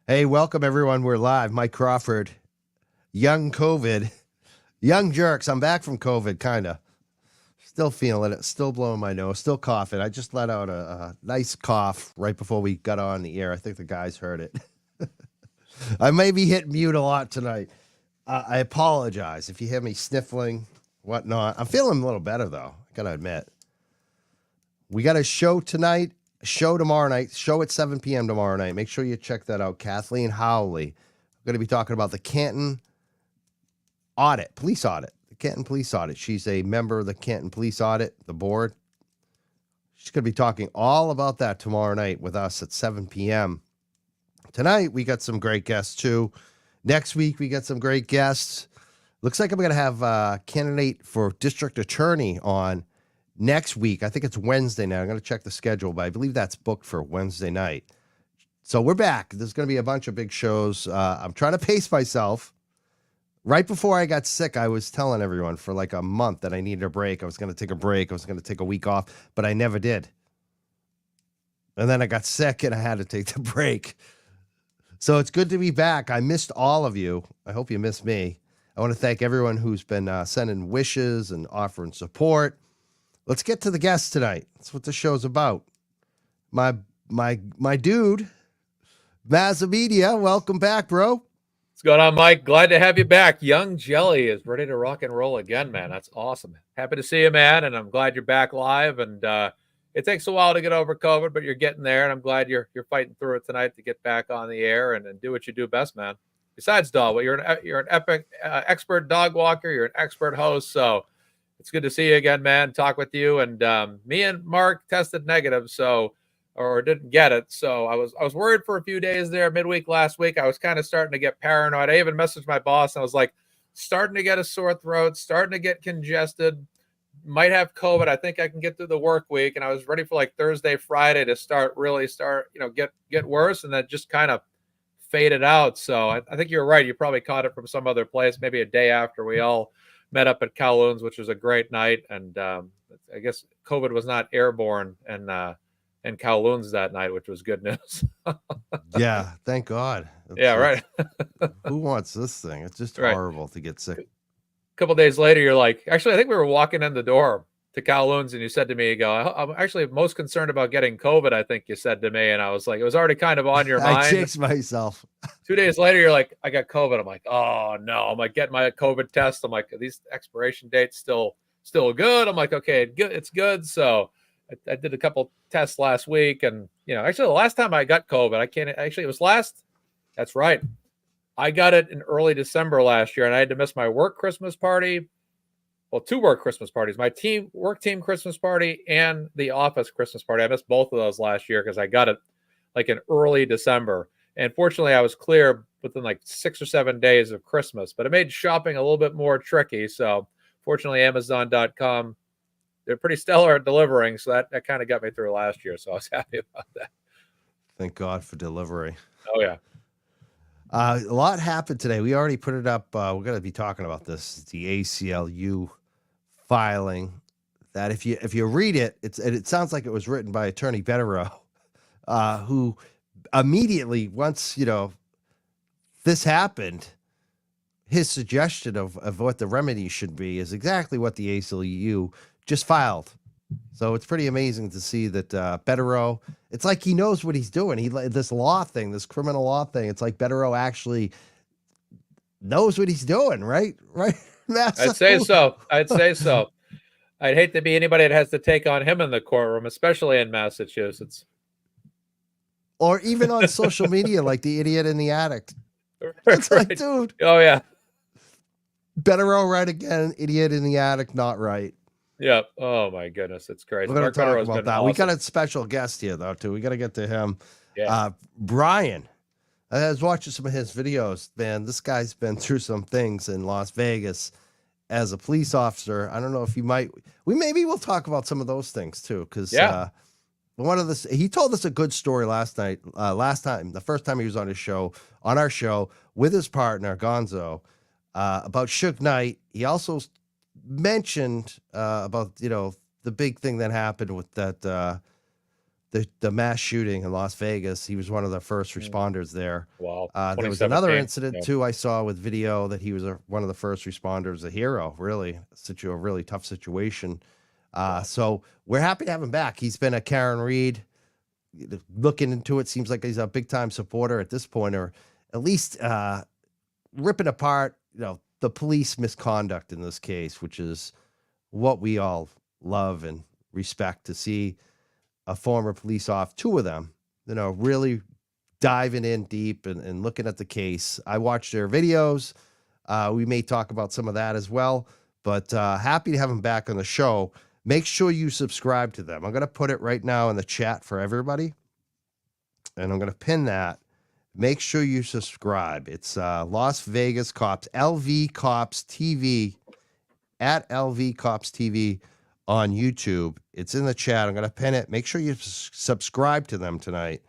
Hey, welcome everyone. We're live. Mike Crawford, young COVID, young jerks. I'm back from COVID, kind of. Still feeling it. Still blowing my nose. Still coughing. I just let out a nice cough right before we got on the air. I think the guys heard it. I may be hitting mute a lot tonight. I apologize if you hear me sniffling, whatnot. I'm feeling a little better, though. I got to admit. We got a show tonight. Show tomorrow night, show at 7 p.m. tomorrow night. Make sure you check that out. Kathleen Howley. We're going to be talking about the Canton police audit, the Canton police audit. She's a member of the Canton police audit, the board. She's going to be talking all about that tomorrow night with us at 7 p.m. Tonight, we got some great guests, too. Next week, we got some great guests. Looks like I'm going to have a candidate for district attorney on next week. I think it's Wednesday now. I'm going to check the schedule, but I believe that's booked for Wednesday night. So we're back. There's going to be a bunch of big shows. I'm trying to pace myself. Right before I got sick, I was telling everyone for like a month that I needed a break. I was going to take a break. I was going to take a week off, but I never did. And then I got sick and I had to take the break. So it's good to be back. I missed all of you. I hope you missed me. I want to thank everyone who's been sending wishes and offering support. Let's get to the guests tonight. That's what the show's about. My dude, Mazza Media, welcome back, bro. What's going on, Mike? Glad to have you back. Young Jelly is ready to rock and roll again, man. That's awesome. Happy to see you, man, and I'm glad you're back live. And it takes a while to get over COVID, but you're getting there, and I'm glad you're fighting through it tonight to get back on the air and do what you do best, man. Besides dog, well, you're an epic expert dog walker. You're an expert host, so it's good to see you again, man. Talk with you. And me and Mark tested negative, or didn't get it. So I was worried for a few days there, midweek last week. I was kind of starting to get paranoid. I even messaged my boss and I was like, starting to get a sore throat, starting to get congested, might have COVID. I think I can get through the work week. And I was ready for like Thursday, Friday to really start, get worse. And then just kind of faded out. So I think you're right. You probably caught it from some other place, maybe a day after we all met up at Kowloon's, which was a great night. And I guess COVID was not airborne and Kowloon's that night, which was good news. Yeah, thank God. Right. Who wants this thing? It's just horrible to get sick. A couple of days later, you're like, actually, I think we were walking in the door to Kowloon's, and you said to me, you go, I'm actually most concerned about getting COVID, I think you said to me. And I was like, it was already kind of on your mind. I jinxed myself. 2 days later, you're like, I got COVID. I'm like, oh, no. I'm like, getting my COVID test. I'm like, these expiration dates still good? I'm like, okay, it's good. So I did a couple tests last week, and actually the last time I got COVID, it was that's right. I got it in early December last year, and I had to miss my work Christmas party. Well, 2 work Christmas parties, my work team Christmas party and the office Christmas party. I missed both of those last year because I got it like in early December. And fortunately, I was clear within like 6 or 7 days of Christmas, but it made shopping a little bit more tricky. So fortunately, Amazon.com, they're pretty stellar at delivering. So that kind of got me through last year. So I was happy about that. Thank God for delivery. Oh, yeah. A lot happened today. We already put it up. We're going to be talking about this. The ACLU filing that if you read it, it sounds like it was written by Attorney Betterow, who immediately, once, this happened, his suggestion of what the remedy should be is exactly what the ACLU just filed. So it's pretty amazing to see that Betterow, it's like he knows what he's doing. This criminal law thing, it's like Betterow actually knows what he's doing, right? Right? I'd say so. I'd hate to be anybody that has to take on him in the courtroom, especially in Massachusetts. Or even on social media, like the idiot in the attic. It's right. Like, dude. Oh, yeah. Betterow right again, idiot in the attic, not right. Yeah. Oh, my goodness. It's crazy. We're going to talk about that. Awesome. We got a special guest here, though, too. We got to get to him. Yeah. Bryon. I was watching some of his videos. Man, this guy's been through some things in Las Vegas as a police officer. I don't know if we'll talk about some of those things, too, because he told us a good story the first time he was on our show with his partner, Gonzo, about Suge Knight. He also mentioned about the big thing that happened with that the mass shooting in Las Vegas. He was one of the first responders there. Wow. There was another 2017. incident Yeah. too I saw with video that he was one of the first responders, a hero, really, a really tough situation. So we're happy to have him back. He's been a Karen Reed looking into it. Seems like he's a big time supporter at this point, or at least ripping apart, the police misconduct in this case, which is what we all love and respect to see. A former police officer, two of them, really diving in deep and looking at the case. I watched their videos. We may talk about some of that as well, but happy to have them back on the show. Make sure you subscribe to them. I'm going to put it right now in the chat for everybody, and I'm going to pin that. Make sure you subscribe. It's Las Vegas Cops, LVCopsTV, at LVCopsTV on YouTube. It's in the chat. I'm going to pin it. Make sure you subscribe to them tonight.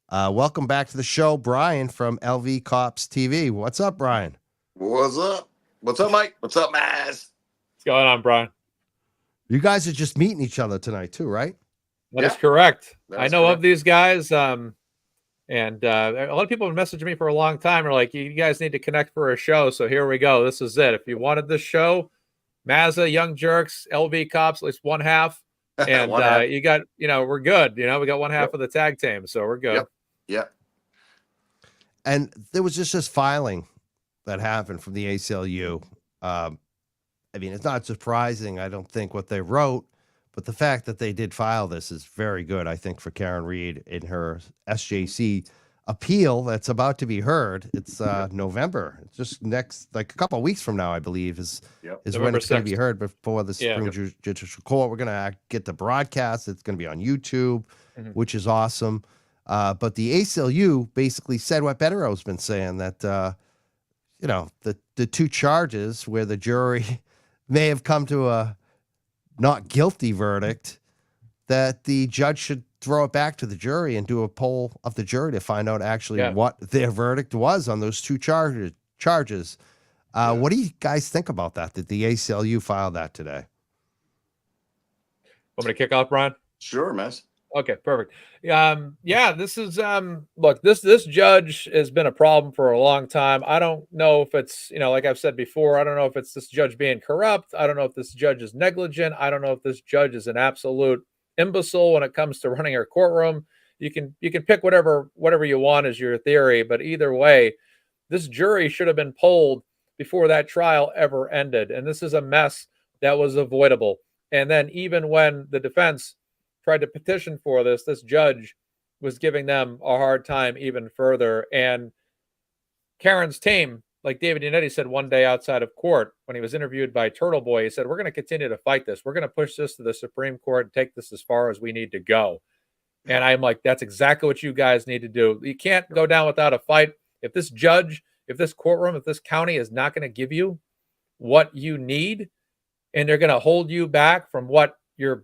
Welcome back to the show, Bryon from LVCopsTV. What's up, Bryon? What's up? What's up, Mike? What's up, Maz? What's going on, Brian? You guys are just meeting each other tonight too, right? That is correct. That I is know correct. of these guys. And a lot of people have messaged me for a long time. They're like, you guys need to connect for a show. So here we go. This is it. If you wanted this show, Mazza, Young Jerks, LV Cops, at least one half. And One half. you got, we're good. We got one half of the tag team. So we're good. Yep. And there was just this filing that happened from the ACLU. It's not surprising, I don't think, what they wrote, but the fact that they did file this is very good, I think, for Karen Reed in her SJC appeal that's about to be heard. It's November. It's just next, like a couple of weeks from now, I believe, is when November it's going to be 6th. heard before the Supreme Judicial Court. We're going to get the broadcast. It's going to be on YouTube, which is awesome. But the ACLU basically said what Benaro's been saying, that, the two charges where the jury may have come to a not guilty verdict, that the judge should throw it back to the jury and do a poll of the jury to find out actually what their verdict was on those two charges. What do you guys think about that? Did the ACLU file that today? Want me to kick off, Brian? Sure, Maz. Okay, perfect. This is look, this judge has been a problem for a long time. I don't know if it's, like I've said before, I don't know if it's this judge being corrupt. I don't know if this judge is negligent. I don't know if this judge is an absolute imbecile when it comes to running our courtroom. You can pick whatever you want as your theory, but either way, this jury should have been polled before that trial ever ended. And this is a mess that was avoidable. And then even when the defense tried to petition for this judge was giving them a hard time even further. And Karen's team, like David Yannetti said one day outside of court when he was interviewed by Turtle Boy, he said, we're going to continue to fight this. We're going to push this to the Supreme Court and take this as far as we need to go. And I'm like, that's exactly what you guys need to do. You can't go down without a fight. If this judge, if this courtroom, if this county is not going to give you what you need, and they're going to hold you back from what you're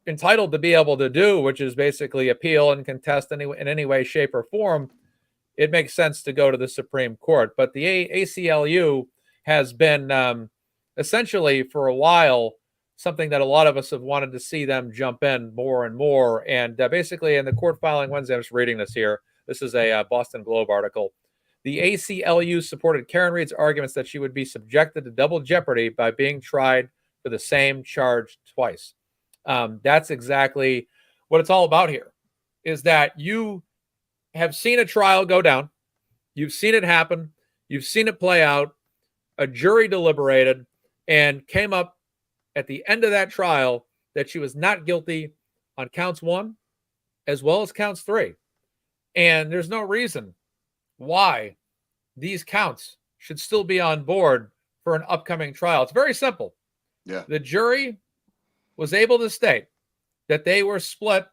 entitled to be able to do, which is basically appeal and contest in any way, shape, or form, it makes sense to go to the Supreme Court. But the ACLU has been essentially for a while something that a lot of us have wanted to see them jump in more and more. And basically in the court filing Wednesday, I'm just reading this here. This is a Boston Globe article. The ACLU supported Karen Reed's arguments that she would be subjected to double jeopardy by being tried for the same charge twice. That's exactly what it's all about here, is that you have seen a trial go down. You've seen it happen. You've seen it play out. A jury deliberated and came up at the end of that trial that she was not guilty on counts 1 as well as counts 3. And there's no reason why these counts should still be on board for an upcoming trial. It's very simple. Yeah. The jury was able to state that they were split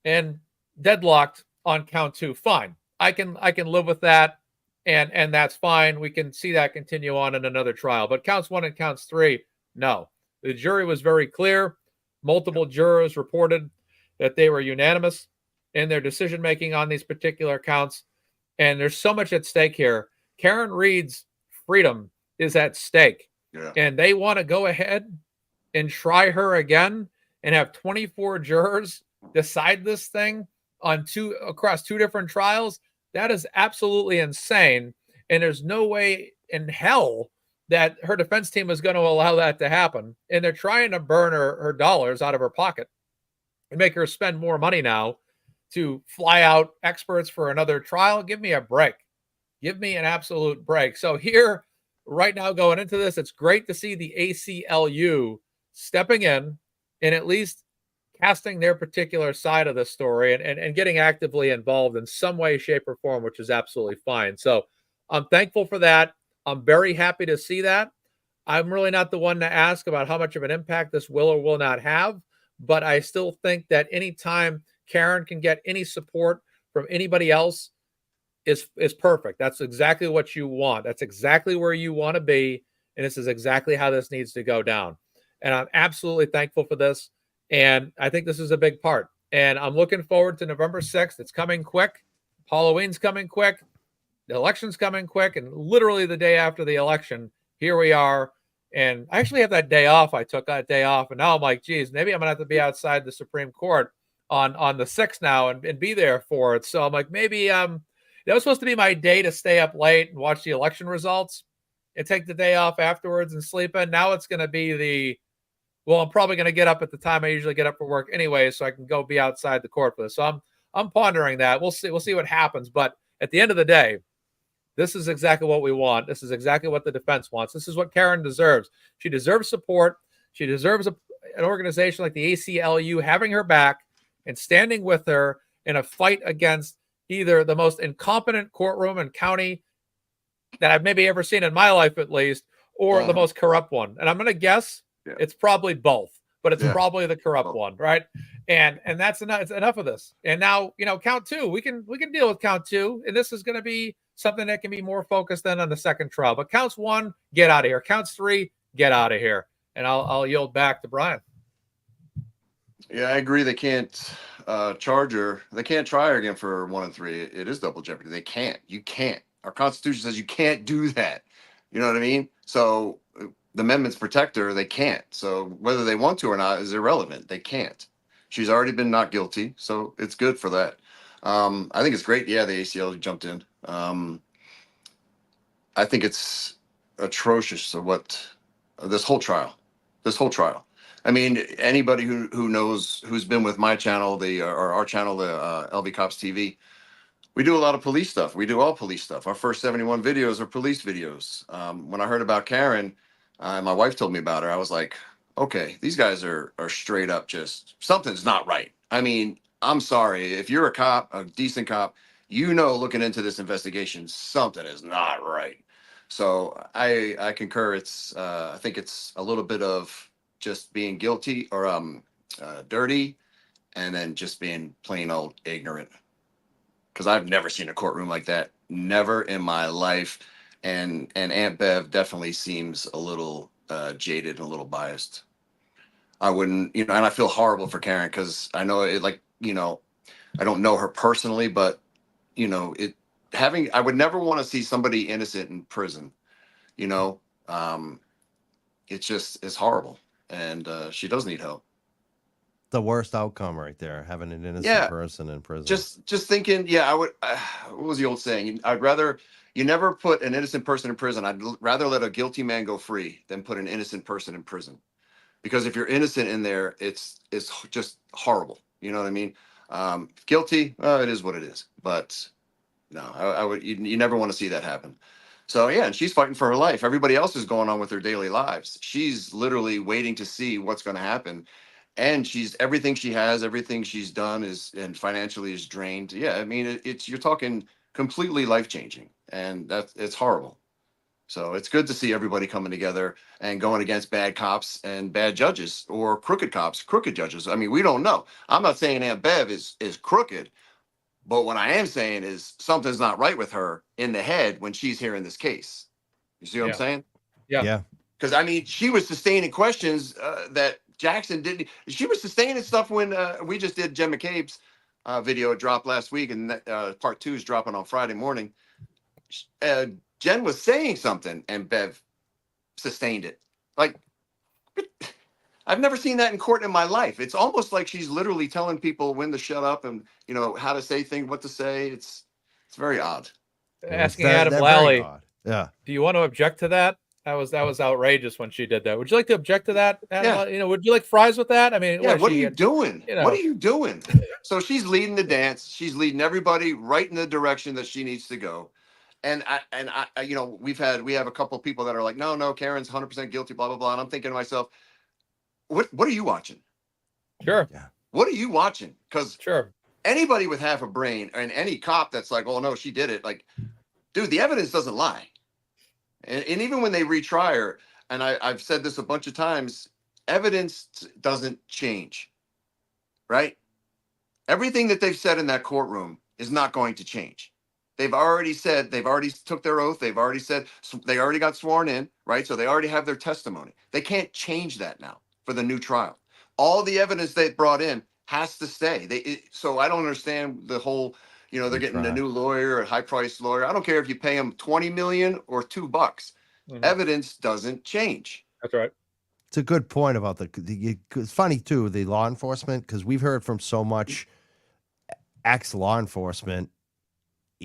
and deadlocked on count 2. Fine. I can live with that, and that's fine. We can see that continue on in another trial. But counts 1 and counts 3, no. The jury was very clear. Multiple jurors reported that they were unanimous in their decision making on these particular counts. And there's so much at stake here. Karen Reed's freedom is at stake. Yeah. And they want to go ahead and try her again and have 24 jurors decide this thing on across two different trials, that is absolutely insane. And there's no way in hell that her defense team is going to allow that to happen. And they're trying to burn her dollars out of her pocket and make her spend more money now to fly out experts for another trial. Give me a break. Give me an absolute break. So here, right now, going into this, it's great to see the ACLU stepping in and at least casting their particular side of the story and getting actively involved in some way, shape, or form, which is absolutely fine. So I'm thankful for that. I'm very happy to see that. I'm really not the one to ask about how much of an impact this will or will not have, but I still think that anytime Karen can get any support from anybody else is perfect. That's exactly what you want. That's exactly where you want to be, and this is exactly how this needs to go down. And I'm absolutely thankful for this, and I think this is a big part. And I'm looking forward to November 6th. It's coming quick. Halloween's coming quick. The election's coming quick, and literally the day after the election, here we are. And I actually have that day off. I took that day off, and now I'm like, geez, maybe I'm gonna have to be outside the Supreme Court on the 6th now and be there for it. So I'm like, maybe that was supposed to be my day to stay up late and watch the election results and take the day off afterwards and sleep in. Now it's going to be well, I'm probably going to get up at the time I usually get up for work anyway, so I can go be outside the court for this. So I'm pondering that. We'll see what happens. But at the end of the day, this is exactly what we want. This is exactly what the defense wants. This is what Karen deserves. She deserves support. She deserves an organization like the ACLU having her back and standing with her in a fight against either the most incompetent courtroom and county that I've maybe ever seen in my life, at least, or the most corrupt one. And I'm going to guess it's probably both, but it's probably the corrupt one, right? And that's enough. It's enough of this. And now, count two. We can deal with count two, and this is going to be something that can be more focused than on the second trial. But counts one, get out of here. Counts three, get out of here. And I'll yield back to Bryon. Yeah, I agree. They can't charge her. They can't try her again for 1 and 3. It is double jeopardy. They can't. You can't. Our Constitution says you can't do that. You know what I mean? So the amendments protect her. They can't. So whether they want to or not is irrelevant. They can't. She's already been not guilty, so it's good for that. I think it's great. Yeah, the ACLU jumped in. I think it's atrocious of what this whole trial. I mean, anybody who knows, who's been with my channel, or our channel, the LVCopsTV, we do a lot of police stuff. We do all police stuff. Our first 71 videos are police videos. When I heard about Karen, my wife told me about her. I was like, okay, these guys are straight up just something's not right. I mean, I'm sorry. If you're a cop, a decent cop, looking into this investigation, something is not right. So I concur. I think it's a little bit of just being guilty or dirty, and then just being plain old ignorant. Because I've never seen a courtroom like that, never in my life. And Aunt Bev definitely seems a little jaded and a little biased. I wouldn't, and I feel horrible for Karen because I know it, I don't know her personally, but I would never want to see somebody innocent in prison. It's horrible. And she does need help. The worst outcome right there, having an innocent person in prison. Just thinking, I would. What was the old saying? I'd rather you never put an innocent person in prison. I'd rather let a guilty man go free than put an innocent person in prison, because if you're innocent in there, it's just horrible. You know what I mean? Guilty, it is what it is. But no, I would. You never want to see that happen. So and she's fighting for her life. Everybody else is going on with their daily lives. She's literally waiting to see what's going to happen. And everything she has, everything she's done and financially is drained. Yeah, I mean, you're talking completely life-changing, and it's horrible. So it's good to see everybody coming together and going against bad cops and bad judges, or crooked cops, crooked judges. I mean, we don't know. I'm not saying Aunt Bev is crooked, but what I am saying is something's not right with her in the head when she's hearing this case. You see what I'm saying? Yeah. Because I mean, she was sustaining questions that Jackson didn't. She was sustaining stuff when we just did Jen McCabe's video. It dropped last week, and part 2 is dropping on Friday morning. Jen was saying something, and Bev sustained it. Like, I've never seen that in court in my life. It's almost like she's literally telling people when to shut up and, how to say things, what to say. It's very odd. Asking Adam They're very Lally, odd. Yeah. do you want to object to that? That was outrageous when she did that. Would you like to object to that? Yeah. Would you like fries with that? I mean, Yeah, what are you doing? you know. What are you doing? So she's leading the dance. She's leading everybody right in the direction that she needs to go. And I we have a couple of people that are like, no, Karen's 100% guilty, blah, blah, blah. And I'm thinking to myself, what are you watching? Sure. Yeah. What are you watching? Because Sure. anybody with half a brain and any cop that's like, oh no, she did it. Like, dude, the evidence doesn't lie. And even when they retry her, and I've said this a bunch of times, evidence doesn't change, right? Everything that they've said in that courtroom is not going to change. They've already took their oath. They've already said, they already got sworn in, right? So they already have their testimony. They can't change that now for the new trial. All the evidence they brought in has to stay. So I don't understand the whole, they're getting a new lawyer, a high priced lawyer. I don't care if you pay them 20 million or $2. Mm-hmm. Evidence doesn't change. That's right. It's a good point about it's funny too, the law enforcement, because we've heard from so much ex-law enforcement,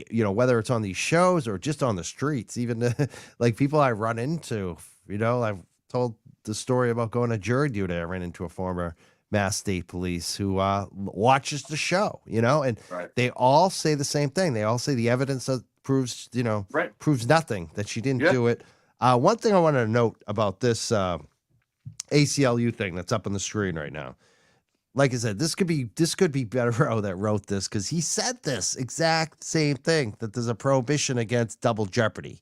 whether it's on these shows or just on the streets, even like people I run into, I've told the story about going to jury duty. I ran into a former Mass State Police who watches the show, and right. They all say the same thing. They all say the evidence proves, right. proves nothing, that she didn't do it. One thing I wanted to note about this ACLU thing that's up on the screen right now. Like I said, this could be Bettero that wrote this, because he said this exact same thing, that there's a prohibition against double jeopardy.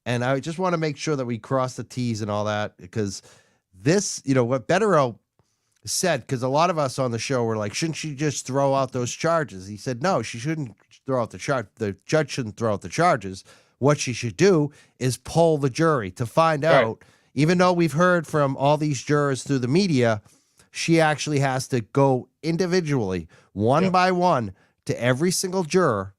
And I just want to make sure that we cross the T's and all that, because this, what Bettero said, because a lot of us on the show were like, shouldn't she just throw out those charges? He said, no, she shouldn't throw out the charge. The judge shouldn't throw out the charges. What she should do is poll the jury to find out, even though we've heard from all these jurors through the media, she actually has to go individually, one by one, to every single juror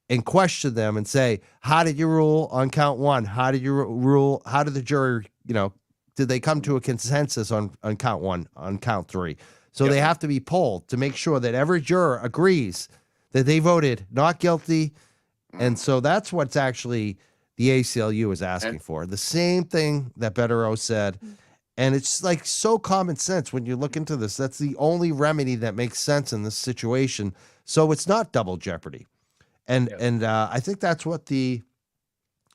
and question them and say, how did you rule on count one? How did you rule? How did the jury, did they come to a consensus on count one, on count three? So they have to be polled to make sure that every juror agrees that they voted not guilty. And so that's what's actually the ACLU is asking for. The same thing that Bettero said. And it's like so common sense when you look into this. That's the only remedy that makes sense in this situation. So it's not double jeopardy. And I think that's what the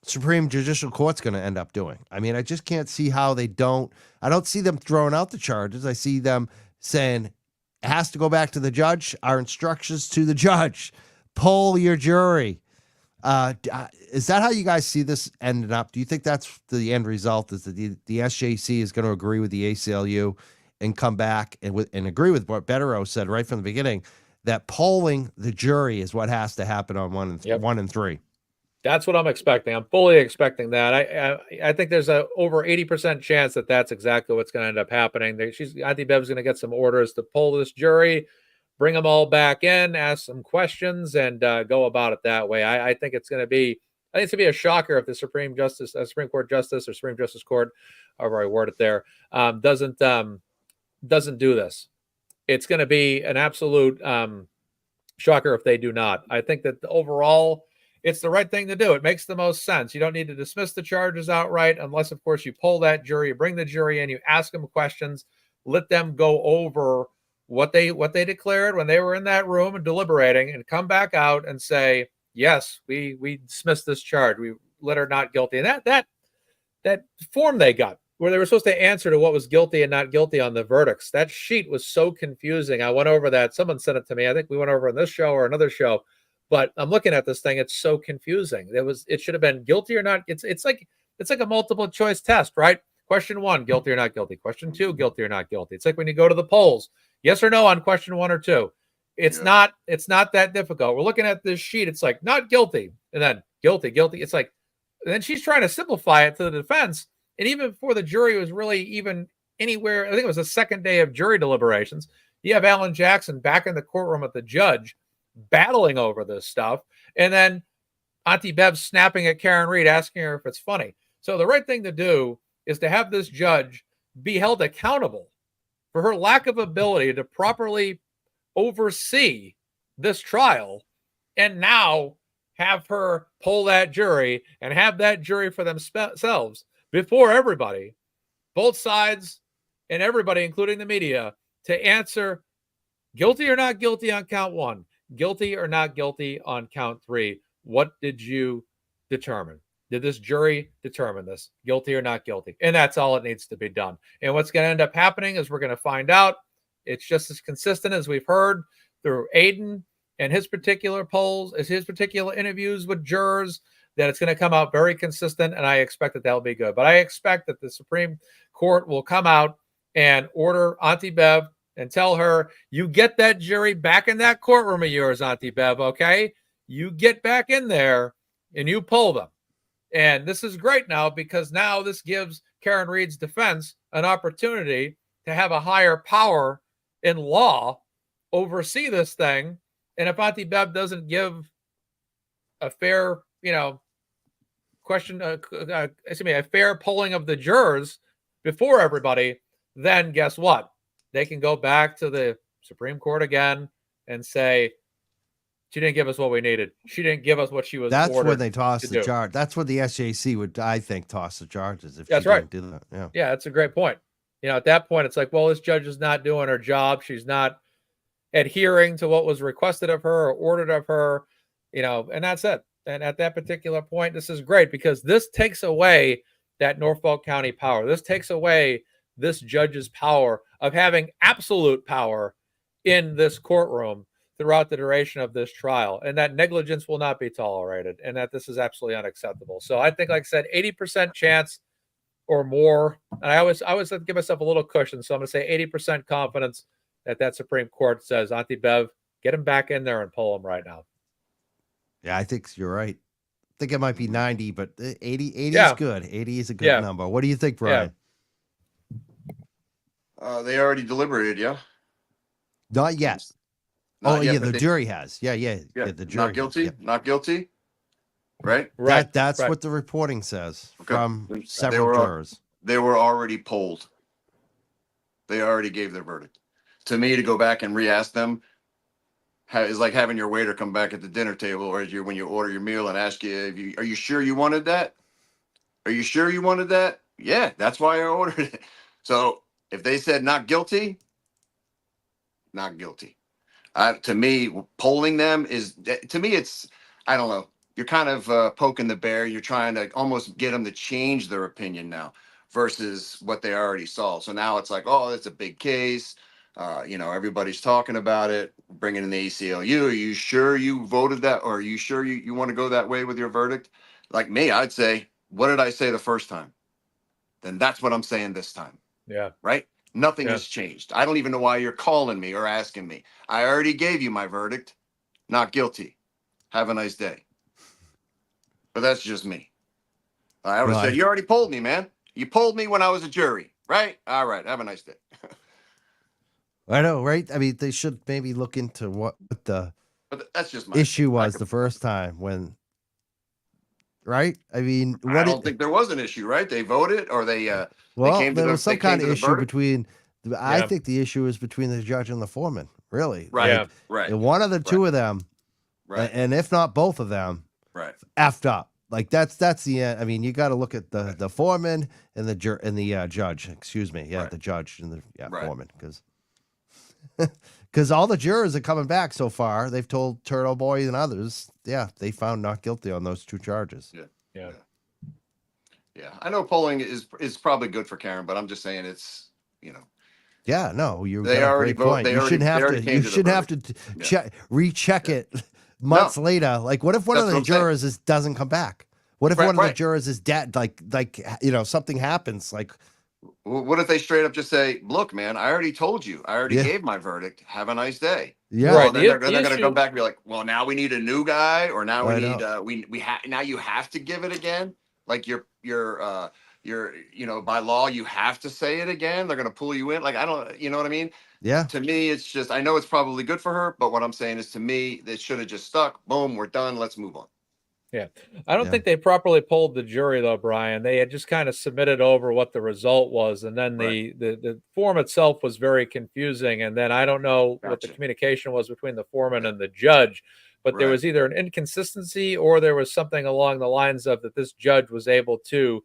Supreme Judicial Court's going to end up doing. I mean, I just can't see how I don't see them throwing out the charges. I see them saying it has to go back to the judge. Our instructions to the judge: poll your jury. Is that how you guys see this ending up? Do you think that's the end result, is that the SJC is going to agree with the ACLU and come back and agree with what Bettero said right from the beginning, that polling the jury is what has to happen on 1 and 3? That's what I'm expecting. I'm fully expecting that. I think there's a over 80% chance that that's exactly what's going to end up happening. Auntie Bev's going to get some orders to poll this jury, bring them all back in, ask some questions, and go about it that way. I think it's going to be a shocker if the Supreme Court Justice or Supreme Justice Court, however I word it there, doesn't do this. It's going to be an absolute shocker if they do not. I think that overall, it's the right thing to do. It makes the most sense. You don't need to dismiss the charges outright unless, of course, you poll that jury, you bring the jury in, you ask them questions, let them go over what they declared when they were in that room and deliberating, and come back out and say, yes, we dismissed this charge. We let her not guilty. And that form they got, where they were supposed to answer to what was guilty and not guilty on the verdicts, that sheet was so confusing. I went over that. Someone sent it to me. I think we went over in this show or another show. But I'm looking at this thing. It's so confusing. It should have been guilty or not. It's like a multiple choice test, right? Question 1, guilty or not guilty. Question 2, guilty or not guilty. It's like when you go to the polls, yes or no on question 1 or 2. It's not that difficult. We're looking at this sheet. It's like not guilty, and then guilty. It's like, and then she's trying to simplify it to the defense. And even before the jury was really even anywhere, I think it was the second day of jury deliberations, you have Alan Jackson back in the courtroom with the judge, battling over this stuff, and then Auntie Bev snapping at Karen Reed, asking her if it's funny. So the right thing to do is to have this judge be held accountable for her lack of ability to properly oversee this trial, and now have her poll that jury and have that jury for themselves before everybody, both sides and everybody, including the media, to answer guilty or not guilty on count 1, guilty or not guilty on count 3. What did you determine? Did this jury determine this, guilty or not guilty? And that's all it needs to be done. And what's going to end up happening is we're going to find out. It's just as consistent as we've heard through Aiden and his particular polls, as his particular interviews with jurors, that it's going to come out very consistent, and I expect that that'll be good. But I expect that the Supreme Court will come out and order Auntie Bev and tell her, you get that jury back in that courtroom of yours, Auntie Bev, okay? You get back in there and you pull them. And this is great now, because now this gives Karen Reed's defense an opportunity to have a higher power in law oversee this thing. And if Auntie Bev doesn't give a fair, a fair polling of the jurors before everybody, then guess what? They can go back to the Supreme Court again and say, she didn't give us what we needed. She didn't give us what she was That's ordered when they toss to the do. charge. That's when the SJC would, I think, toss the charges if That's she right. didn't do that. Yeah. Yeah, that's a great point. At that point, it's like, well, this judge is not doing her job. She's not adhering to what was requested of her or ordered of her, and that's it. And at that particular point, this is great, because this takes away that Norfolk County power. This takes away this judge's power of having absolute power in this courtroom throughout the duration of this trial, and that negligence will not be tolerated, and that this is absolutely unacceptable. So I think, like I said, 80% chance or more. And I always give myself a little cushion. So I'm going to say 80% confidence that Supreme Court says, Auntie Bev, get him back in there and pull him right now. Yeah, I think you're right. I think it might be 90, but 80 Yeah. is good. 80 is a good number. What do you think, Brian? They already deliberated, yeah? Not yet. Not yet, yeah, but the they- jury has. Yeah, the jury Not guilty, has, yeah. not guilty, right? Right. That's right. what the reporting says Okay. from They several were- jurors. They were already polled. They already gave their verdict. To me, to go back and re-ask them is like having your waiter come back at the dinner table, or when you order your meal and ask you, are you sure you wanted that? Are you sure you wanted that? Yeah, that's why I ordered it. So if they said not guilty, not guilty. To me, polling them it's, I don't know. You're kind of poking the bear. You're trying to almost get them to change their opinion now versus what they already saw. So now it's like, oh, it's a big case. Everybody's talking about it, bringing in the ACLU. Are you sure you voted that? Or are you sure you want to go that way with your verdict? Like me, I'd say, what did I say the first time? Then that's what I'm saying this time. Yeah. Right? Nothing has changed. I don't even know why you're calling me or asking me. I already gave you my verdict. Not guilty. Have a nice day. But that's just me. I would have said, you already polled me, man. You polled me when I was a jury, right? All right. Have a nice day. I know, right? I mean, they should maybe look into what the But that's just my issue was the first time when, right? I mean, I don't think there was an issue, right? They voted, or they came to there was some kind of issue verdict. between. I think the issue is between the judge and the foreman. Really, Right? Like, Right. and one of the two of them, Right. and if not both of them, Right. effed up. Like that's the end. I mean, you got to look at the foreman and the judge. Excuse me, Right. the judge and the Right. foreman, because all the jurors are coming back so far. They've told Turtle Boy and others, they found not guilty on those two charges. Yeah. I know polling is probably good for Karen, but I'm just saying it's Yeah, no, you They got a already great vote- point. they You already- shouldn't they have already to. came You to the shouldn't have to verdict. recheck it months later. Like, what if one That's of the what I'm saying. jurors doesn't come back? What if Right, one of the right. jurors is dead? Like something happens. Like, What if they straight up just say, "Look, man, I already told you. I already Yeah. gave my verdict. Have a nice day." yeah, Right. Well, then they're The going to issue- come back and be like, "Well, now we need a new guy, or now we I need know. now you have to give it again. Like you're by law you have to say it again. They're going to pull you in. Like I don't, you know what I mean? yeah. To me, it's just I know it's probably good for her, but what I'm saying is to me, they should have just stuck. Boom, we're done. Let's move on. Yeah. I don't Yeah. think they properly polled the jury though, Bryon. They had just kind of submitted over what the result was. And then Right. the form itself was very confusing. And then I don't know what the Gotcha. communication was between the foreman and the judge, but there Right. was either an inconsistency or there was something along the lines of that this judge was able to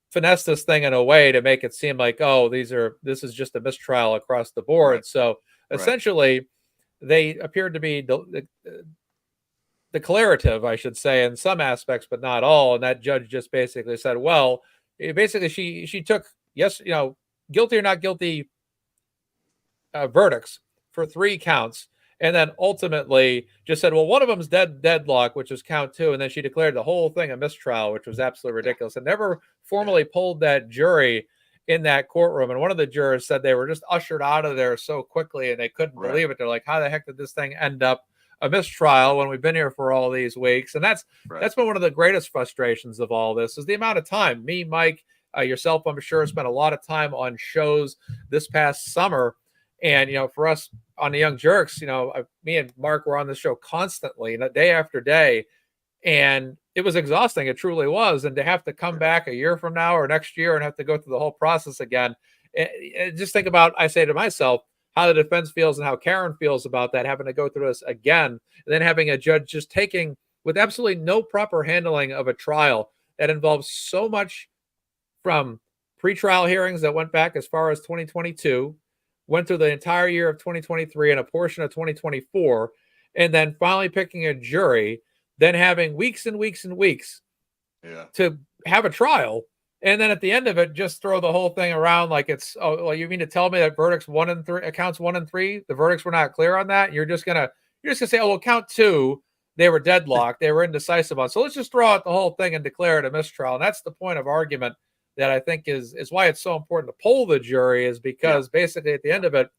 finesse this thing in a way to make it seem like, oh, this is just a mistrial across the board. Right. So Right. essentially they appeared to be declarative, I should say, in some aspects, but not all. And that judge just basically said, well, basically she took yes, guilty or not guilty verdicts for 3 counts, and then ultimately just said, well, one of them's deadlock, which is count 2, and then she declared the whole thing a mistrial, which was absolutely ridiculous, and never formally polled that jury in that courtroom. And one of the jurors said they were just ushered out of there so quickly, and they couldn't Right. believe it. They're like, how the heck did this thing end up a mistrial when we've been here for all these weeks? And that's been one of the greatest frustrations of all this, is the amount of time. Me, Mike, yourself, I'm sure, spent a lot of time on shows this past summer. And for us on the Young Jerks, me and Mark were on the show constantly, day after day, and it was exhausting. It truly was. And to have to come back a year from now or next year and have to go through the whole process again, just think about, I say to myself, how the defense feels and how Karen feels about that, having to go through this again, and then having a judge just taking, with absolutely no proper handling of a trial that involves so much from pretrial hearings that went back as far as 2022, went through the entire year of 2023 and a portion of 2024, and then finally picking a jury, then having weeks and weeks and weeks to have a trial. And then at the end of it, just throw the whole thing around like it's, oh, well, you mean to tell me that verdicts 1 and 3, counts 1 and 3, the verdicts were not clear on that? You're just gonna say, oh, well, count 2, they were deadlocked, they were indecisive on. So let's just throw out the whole thing and declare it a mistrial. And that's the point of argument that I think is why it's so important to poll the jury, is because basically at the end of it,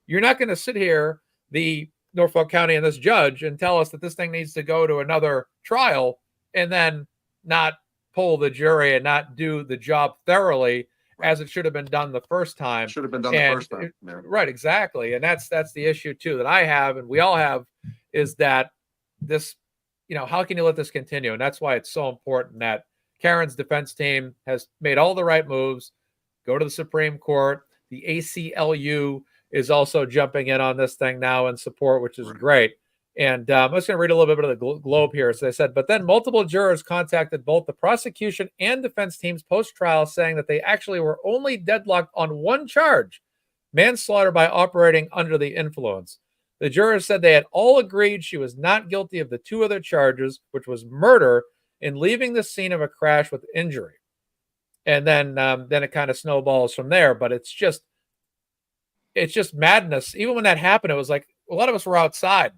you're not going to sit here, the Norfolk County and this judge, and tell us that this thing needs to go to another trial and then not poll the jury and not do the job thoroughly as it should have been done the first time. Should have been done the first time. Right, exactly. And that's the issue too that I have, and we all have, is that this, how can you let this continue? And that's why it's so important that Karen's defense team has made all the right moves, go to the Supreme Court. The ACLU is also jumping in on this thing now in support, which is great. And I'm just going to read a little bit of the Globe here. As I said, but then multiple jurors contacted both the prosecution and defense teams post-trial, saying that they actually were only deadlocked on one charge, manslaughter by operating under the influence. The jurors said they had all agreed she was not guilty of the 2 other charges, which was murder and leaving the scene of a crash with injury. And then it kind of snowballs from there. But it's just madness. Even when that happened, it was like a lot of us were outside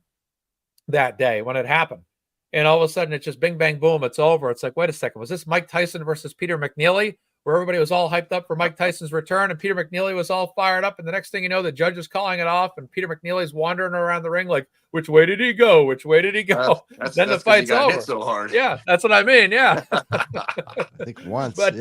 that day when it happened. And all of a sudden, it's just bing, bang, boom, it's over. It's like, wait a second, was this Mike Tyson versus Peter McNeely, where everybody was all hyped up for Mike Tyson's return and Peter McNeely was all fired up? And the next thing you know, the judge is calling it off and Peter McNeely's wandering around the ring like, which way did he go? Which way did he go? Then the fight's over. Hit so hard. Yeah, that's what I mean. Yeah. I think once. But,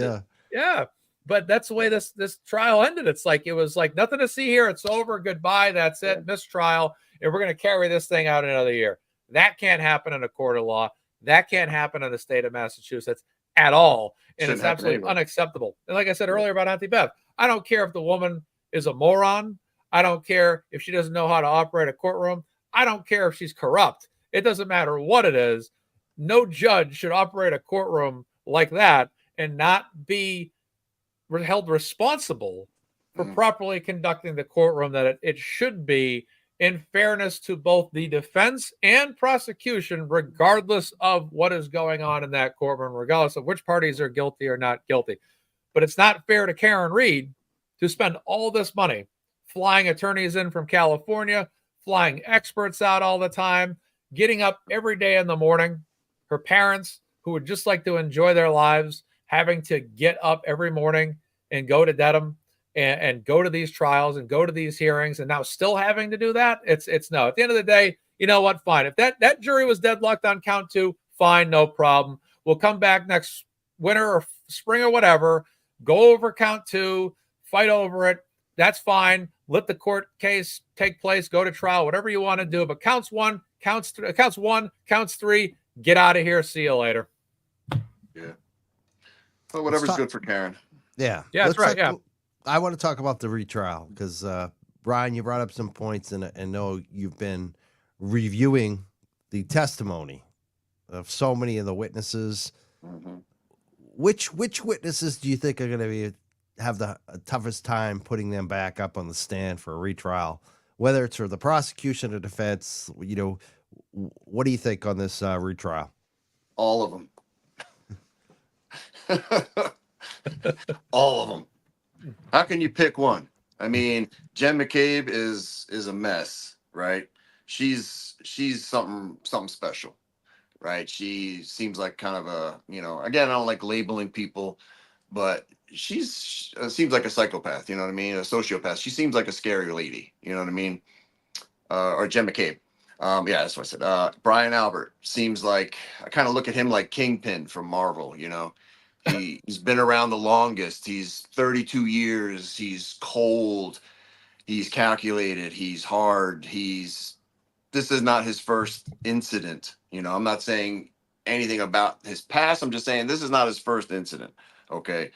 yeah. But that's the way this trial ended. It's like, it was like, nothing to see here. It's over. Goodbye. That's it. Mistrial. And we're going to carry this thing out another year. That can't happen in a court of law. That can't happen in the state of Massachusetts at all. And it's absolutely unacceptable. And like I said earlier about Auntie Bev, I don't care if the woman is a moron. I don't care if she doesn't know how to operate a courtroom. I don't care if she's corrupt. It doesn't matter what it is. No judge should operate a courtroom like that and not be held responsible for properly conducting the courtroom that it should be, in fairness to both the defense and prosecution, regardless of what is going on in that courtroom, regardless of which parties are guilty or not guilty. But it's not fair to Karen Reed to spend all this money flying attorneys in from California, flying experts out all the time, getting up every day in the morning. Her parents, who would just like to enjoy their lives, having to get up every morning and go to Dedham and go to these trials and go to these hearings, and now still having to do that. It's no. At the end of the day, you know what? Fine. If that jury was deadlocked on count 2, fine, no problem. We'll come back next winter or spring or whatever, go over count 2, fight over it. That's fine. Let the court case take place, go to trial, whatever you want to do. But counts 1, counts 3, Get out of here. See you later. Yeah. Well, whatever's talk- good for Karen. Yeah. Yeah, that's right. Yeah. I want to talk about the retrial because, Bryon, you brought up some points and know you've been reviewing the testimony of so many of the witnesses. Mhm. Which witnesses do you think are going to have the toughest time putting them back up on the stand for a retrial, whether it's for the prosecution or defense? You know, what do you think on this retrial? All of them. All of them. How can you pick one? I mean, Jen McCabe is a mess, right? She's something special, right? She seems like kind of a, again, I don't like labeling people, but she's seems like a psychopath, you know what I mean? A sociopath. She seems like a scary lady, you know what I mean? Or Jen McCabe. Yeah, that's what I said. Bryon Albert seems like, I kind of look at him like Kingpin from Marvel, you know? He's been around the longest. He's 32 years. He's cold. He's calculated. He's hard. This is not his first incident. You know, I'm not saying anything about his past. I'm just saying this is not his first incident. Okay.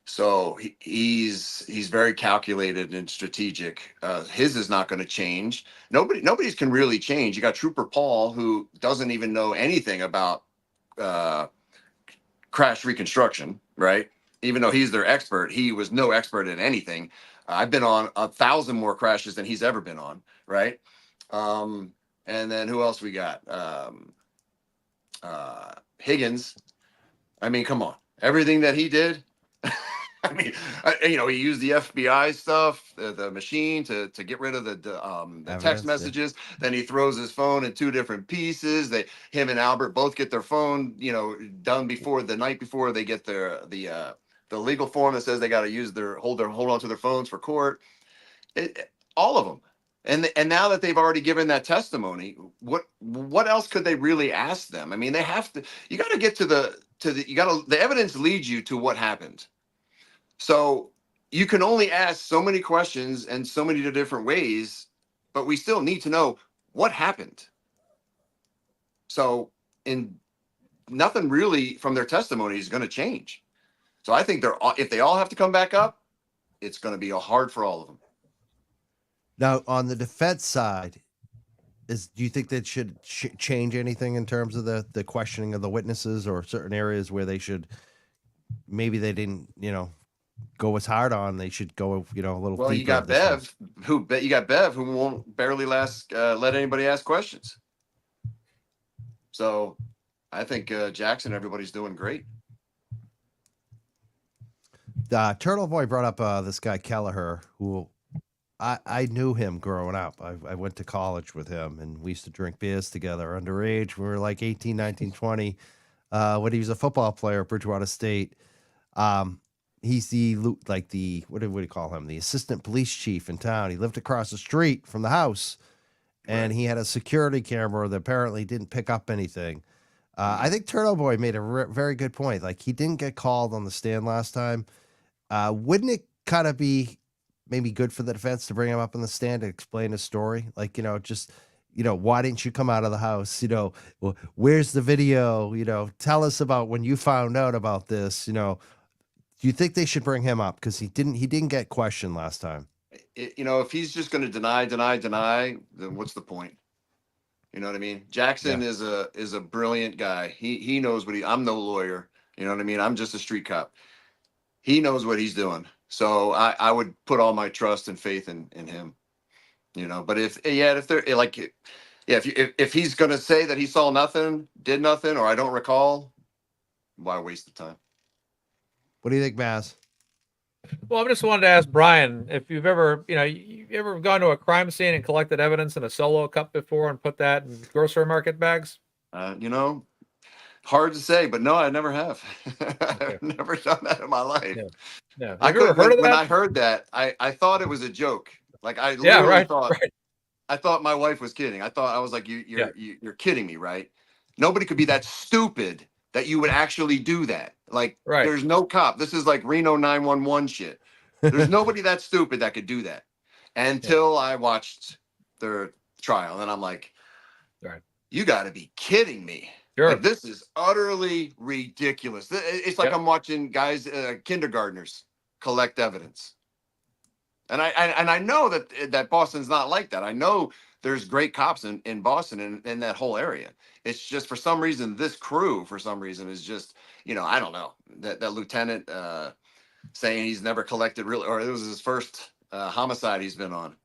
So he's very calculated and strategic. His is not going to change. Nobody's can really change. You got Trooper Paul, who doesn't even know anything about crash reconstruction, right? Even though he's their expert, he was no expert in anything. I've been on 1,000 more crashes than he's ever been on, right? And then who else we got? Higgins. I mean, come on, everything that he did. I mean, he used the FBI stuff, the machine to get rid of the Evidence, text messages. Yeah. Then he throws his phone in 2 different pieces. Him and Albert both get their phone, done before the night before they get the legal form that says they got to hold on to their phones for court. All of them. And now that they've already given that testimony, what else could they really ask them? I mean, they have to. You got to get to the evidence leads you to what happened. So you can only ask so many questions and so many different ways, but we still need to know what happened. So nothing really from their testimony is going to change. So I think if they all have to come back up, it's going to be hard for all of them. Now, on the defense side, do you think that should change anything in terms of the questioning of the witnesses, or certain areas where maybe they didn't, go as hard on? They should go, a little. Well, deeper you got Bev, who won't barely let anybody ask questions. So, I think Jackson, everybody's doing great. Turtle Boy brought up this guy Kelleher, who I knew him growing up. I went to college with him, and we used to drink beers together underage. We were like 18, 19, 20. When he was a football player at Bridgewater State. He's what do you call him? The assistant police chief in town. He lived across the street from the house, and he had a security camera that apparently didn't pick up anything. I think Turtle Boy made a very good point. Like, he didn't get called on the stand last time. Wouldn't it kind of be maybe good for the defense to bring him up on the stand to explain his story? Like, why didn't you come out of the house? Where's the video? Tell us about when you found out about this. Do you think they should bring him up? Because he didn't get questioned last time. If he's just going to deny, then what's the point? You know what I mean? Jackson is a brilliant guy. He knows I'm no lawyer. You know what I mean? I'm just a street cop. He knows what he's doing. So I would put all my trust and faith in him. But if they're like, if he's going to say that he saw nothing, did nothing, or I don't recall, why waste the time? What do you think, Maz? Well, I just wanted to ask Bryon if you've ever, you ever gone to a crime scene and collected evidence in a solo cup before and put that in grocery market bags? Hard to say, but no, I never have. I've never done that in my life. Yeah. I could when I heard that, I thought it was a joke. Like, I literally thought. Right. I thought my wife was kidding. I was like, you're kidding me, right? Nobody could be that stupid that you would actually do that. Like, There's no cop. This is like Reno 911 shit. There's nobody that stupid that could do that until I watched their trial. And I'm like, you got to be kidding me. Sure. Like, this is utterly ridiculous. It's like I'm watching guys, kindergartners collect evidence. And I know that Boston's not like that. I know there's great cops in Boston and in that whole area. It's just, for some reason, this crew, for some reason, is just, I don't know, that lieutenant saying he's never collected really, or it was his first homicide he's been on.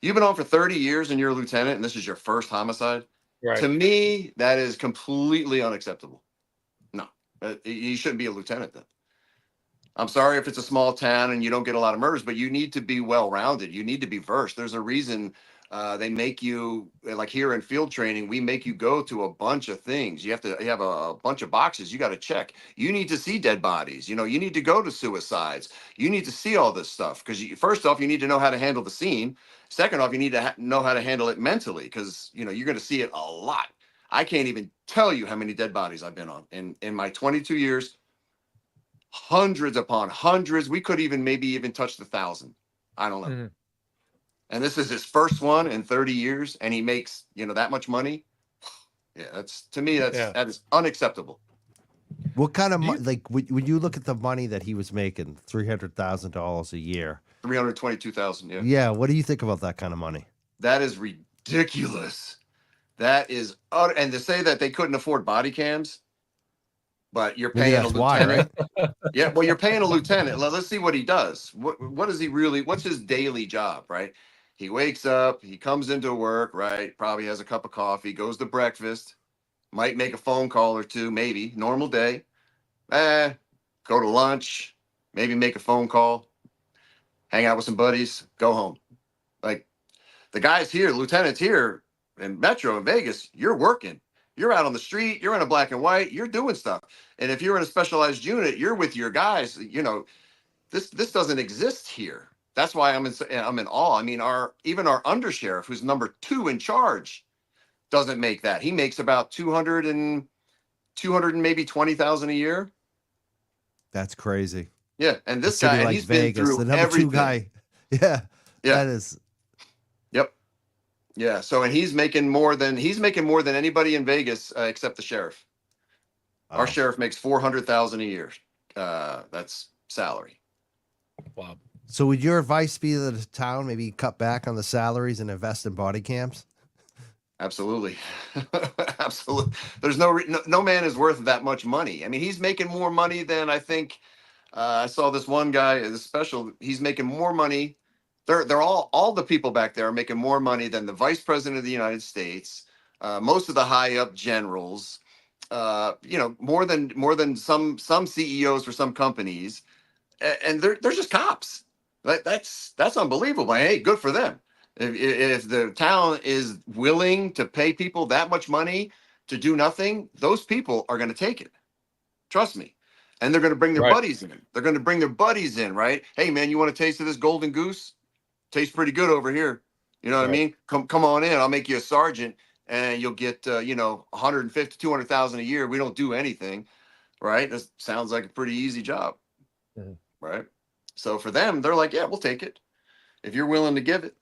You've been on for 30 years and you're a lieutenant, and this is your first homicide. Right. To me, that is completely unacceptable. No, you shouldn't be a lieutenant then. I'm sorry if it's a small town and you don't get a lot of murders, but you need to be well-rounded. You need to be versed. There's a reason they make you, like here in field training, we make you go to a bunch of things. You have a bunch of boxes you got to check. You need to see dead bodies. You need to go to suicides. You need to see all this stuff because first off, you need to know how to handle the scene. Second off, you need to know how to handle it mentally because, you're going to see it a lot. I can't even tell you how many dead bodies I've been on in my 22 years. Hundreds upon hundreds. We could maybe even touch the 1,000. I don't know. Mm-hmm. And this is his first one in 30 years, and he makes that much money. Yeah, that is unacceptable. What kind of like when you look at the money that he was making, $300,000 a year, 322,000. Yeah. Yeah. What do you think about that kind of money? That is ridiculous. That is and to say that they couldn't afford body cams, but you're paying a lieutenant. Right? Yeah, well, you're paying a lieutenant. Let's see what he does. What is he really? What's his daily job? Right? He wakes up. He comes into work. Right? Probably has a cup of coffee. Goes to breakfast. Might make a phone call or two. Maybe normal day. Go to lunch. Maybe make a phone call. Hang out with some buddies. Go home. Like the guys here, lieutenants here in Metro in Vegas, you're working. You're out on the street. You're in a black and white. You're doing stuff. And if you're in a specialized unit, you're with your guys. This doesn't exist here. That's why I'm in awe. I mean, even our undersheriff, who's number 2 in charge, doesn't make that. He makes about 200 and maybe 20,000 a year. That's crazy. Yeah, and this guy, like he's Vegas, been through the number everything. 2 guy. Yeah, that is. Yep. Yeah. So, and he's making more than anybody in Vegas except the sheriff. Our sheriff makes $400,000 a year. That's salary. Wow. So, would your advice be to the town maybe cut back on the salaries and invest in body cams? Absolutely. Absolutely. There's no man is worth that much money. I mean, he's making more money than I think. I saw this one guy, this special. He's making more money. They're all the people back there are making more money than the vice president of the United States, most of the high up generals, more than some CEOs for some companies, and they're just cops. That's unbelievable. Hey, good for them. If the town is willing to pay people that much money to do nothing, those people are going to take it. Trust me. And they're going to bring their buddies in. They're going to bring their buddies in, right? Hey, man, you want a taste of this golden goose? Tastes pretty good over here. You know what I mean? Come on in. I'll make you a sergeant, and you'll get 150, 200,000 a year. We don't do anything, right? That sounds like a pretty easy job, right? So for them, they're like, yeah, we'll take it if you're willing to give it.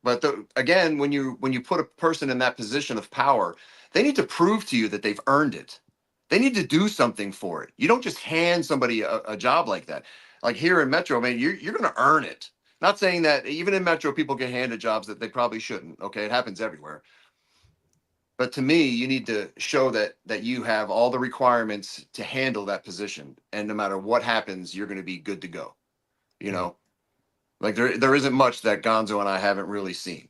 But again, when you put a person in that position of power, they need to prove to you that they've earned it. They need to do something for it. You don't just hand somebody a job like that. Like here in Metro, man, you're going to earn it. Not saying that even in Metro, people get handed jobs that they probably shouldn't. Okay, it happens everywhere. But to me, you need to show that you have all the requirements to handle that position, and no matter what happens, you're going to be good to go. Like there isn't much that Gonzo and I haven't really seen.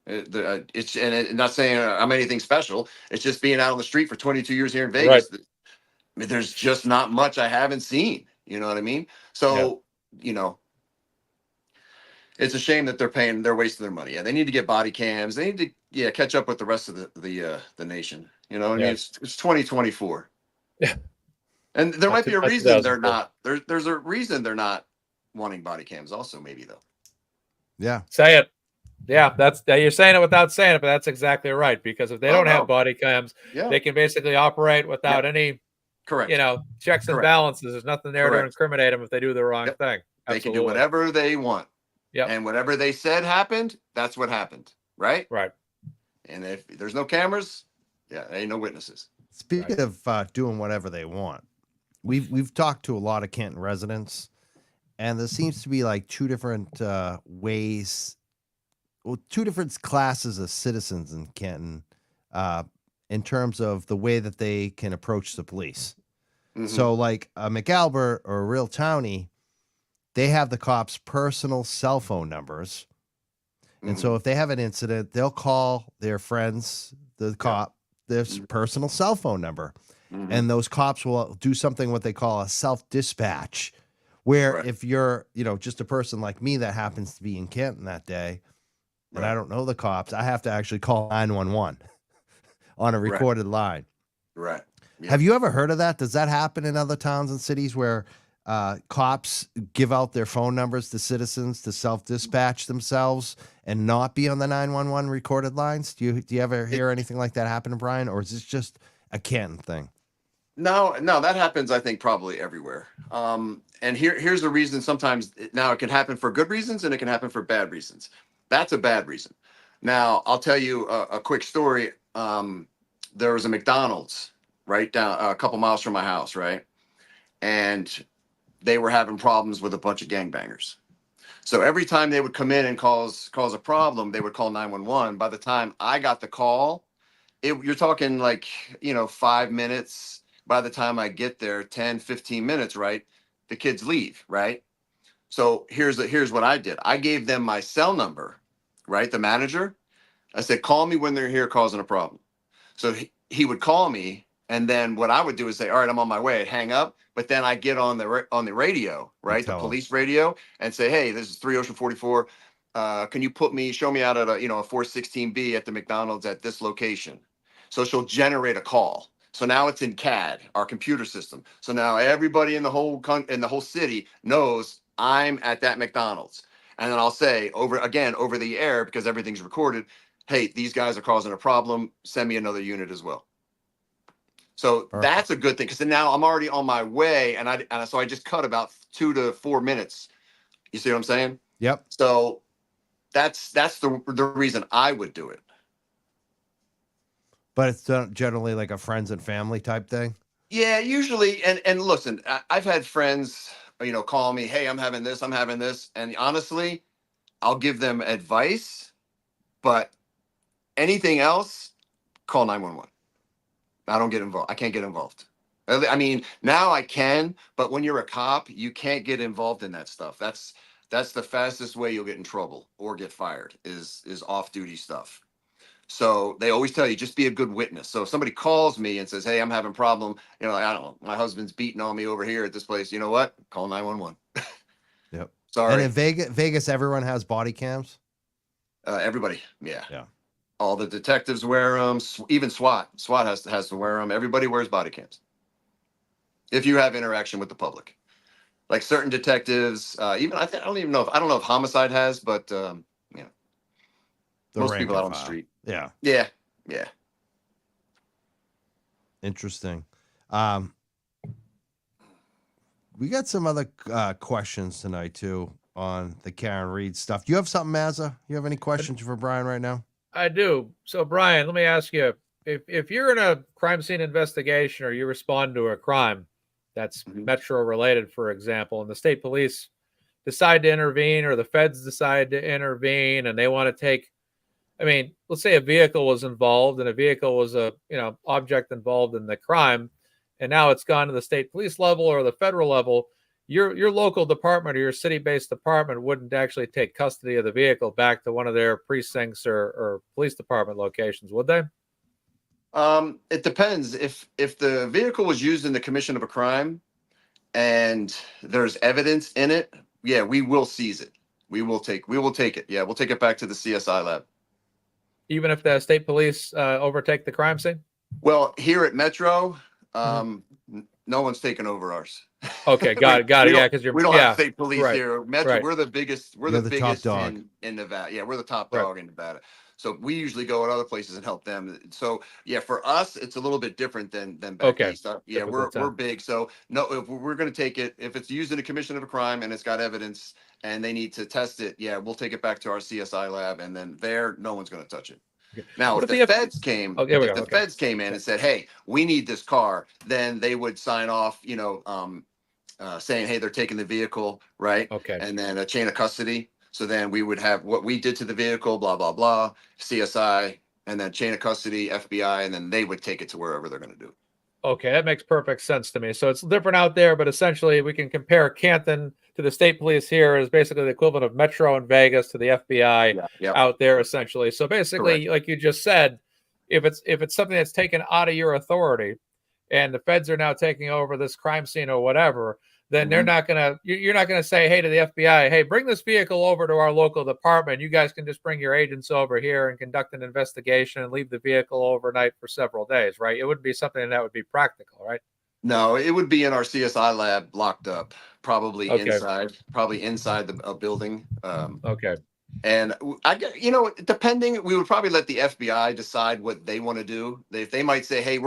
It's not saying I'm anything special. It's just being out on the street for 22 years here in Vegas. Right. I mean, there's just not much I haven't seen. You know what I mean? So, it's a shame that they're wasting their money. Yeah, they need to get body cams. They need to catch up with the rest of the nation. I mean, it's 2024. Yeah. And there might be a reason they're not. There's a reason they're not wanting body cams also, maybe though. Yeah. Say it. Yeah, you're saying it without saying it, but that's exactly right. Because if they don't have body cams, they can basically operate without any checks and balances. There's nothing there to incriminate them if they do the wrong thing. Absolutely. They can do whatever they want. Yeah. And whatever they said happened, that's what happened. Right? Right. And if there's no cameras, there ain't no witnesses. Speaking of doing whatever they want, we've talked to a lot of Canton residents, and there seems to be like two different ways, well, two different classes of citizens in Canton, uh, in terms of the way that they can approach the police. Mhm. So, like a McAlbert or a real townie, they have the cops' personal cell phone numbers. And so Mhm. if they have an incident, they'll call their friends, the cop, their Mhm. personal cell phone number. Mhm. And those cops will do something what they call a self-dispatch, where Right. if you're, just a person like me that happens to be in Canton that day, and I Right. don't know the cops, I have to actually call 911 on a Right. recorded line. Right. Yeah. Have you ever heard of that? Does that happen in other towns and cities where cops give out their phone numbers to citizens to self-dispatch themselves and not be on the 911 recorded lines? Do you ever hear anything like that happen, Brian, or is this just a Canton thing? No, that happens, I think, probably everywhere. And here's the reason. Sometimes now it can happen for good reasons and it can happen for bad reasons. That's a bad reason. Now, I'll tell you a quick story. There was a McDonald's right down a couple miles from my house, right? And they were having problems with a bunch of gangbangers. So every time they would come in and cause a problem, they would call 911. By the time I got the call, you're talking like, 5 minutes. By the time I get there, 10, 15 minutes, right? The kids leave, right? So here's what I did. I gave them my cell number, right? The manager. I said, call me when they're here causing a problem. So he would call me, and then what I would do is say, all right, I'm on my way. I'd hang up, but then I get on the radio, right? The tell 'em. police radio, and say, hey, this is 3 Ocean 44. Can you show me out at a 416B at the McDonald's at this location? So she'll generate a call. So now it's in CAD, our computer system. So now everybody in the whole city knows I'm at that McDonald's. And then I'll say over the air, because everything's recorded, hey, these guys are causing a problem. Send me another unit as well. So Perfect. that's a good thing, because now I'm already on my way, and so I just cut about 2 to 4 minutes. You see what I'm saying? Yep. So that's the reason I would do it. But it's generally like a friends and family type thing. Yeah, usually. And listen, I've had friends, call me, hey, I'm having this, and honestly, I'll give them advice, but anything else, call 911. I don't get involved. I can't get involved. I mean, now I can, but when you're a cop, you can't get involved in that stuff. That's the fastest way you'll get in trouble or get fired is off-duty stuff. So they always tell you, just be a good witness. So if somebody calls me and says, hey, I'm having a problem, I don't know, my husband's beating on me over here at this place, you know what? Call 911. Yep. Sorry. And in Vegas, everyone has body cams. Everybody. Yeah. Yeah. All the detectives wear them. Even SWAT has to wear them. Everybody wears body cams. If you have interaction with the public, like certain detectives, even I don't know if homicide has, but The most rank people and out on the file. street. Yeah. Yeah. Interesting. We got some other questions tonight too on the Karen Reed stuff. You have something, Mazza? You have any questions for Brian right now? I do. So, Brian, let me ask you, if you're in a crime scene investigation or you respond to a crime that's metro related, for example, and the state police decide to intervene or the feds decide to intervene and they want to take, let's say a vehicle was involved and a vehicle was a, object involved in the crime, and now it's gone to the state police level or the federal level, your local department or your city-based department wouldn't actually take custody of the vehicle back to one of their precincts or police department locations, would they? It depends. If the vehicle was used in the commission of a crime and there's evidence in it, yeah, we will seize it. We will take it. Yeah, we'll take it back to the CSI lab. Even if the state police overtake the crime scene? Well, here at Metro, no one's taken over ours. Okay, got it. Yeah, because we don't have state police here. Metro, right. we're the biggest. We're You're the top biggest dog. in Nevada. Yeah, we're the top dog in Nevada. So we usually go at other places and help them. So yeah, for us, it's a little bit different than back east. Yeah, we're big. So no, if we're going to take it, if it's used in a commission of a crime and it's got evidence and they need to test it, yeah, we'll take it back to our CSI lab, and then there, no one's going to touch it. Now, What if if the the feds came, Oh, there we if go. the Okay. feds came in and said, "Hey, we need this car," then they would sign off, saying, "Hey, they're taking the vehicle, right?" Okay. And then a chain of custody. So then we would have what we did to the vehicle, blah blah blah, CSI, and then chain of custody, FBI, and then they would take it to wherever they're going to do. Okay, that makes perfect sense to me. So it's different out there, but essentially we can compare Canton to the state police here as basically the equivalent of Metro in Vegas to the FBI Yeah. Yep. out there, essentially. So basically, Correct. like you just said, if it's something that's taken out of your authority, and the feds are now taking over this crime scene or whatever, then they're Mhm. not gonna you're not gonna say, hey, to the FBI, hey, bring this vehicle over to our local department. You guys can just bring your agents over here and conduct an investigation and leave the vehicle overnight for several days, right? It would be something that would be practical, right? No, it would be in our CSI lab, locked up, probably Okay. inside a building. Okay. And I get, depending, we would probably let the FBI decide what they want to do. They might say, "Hey,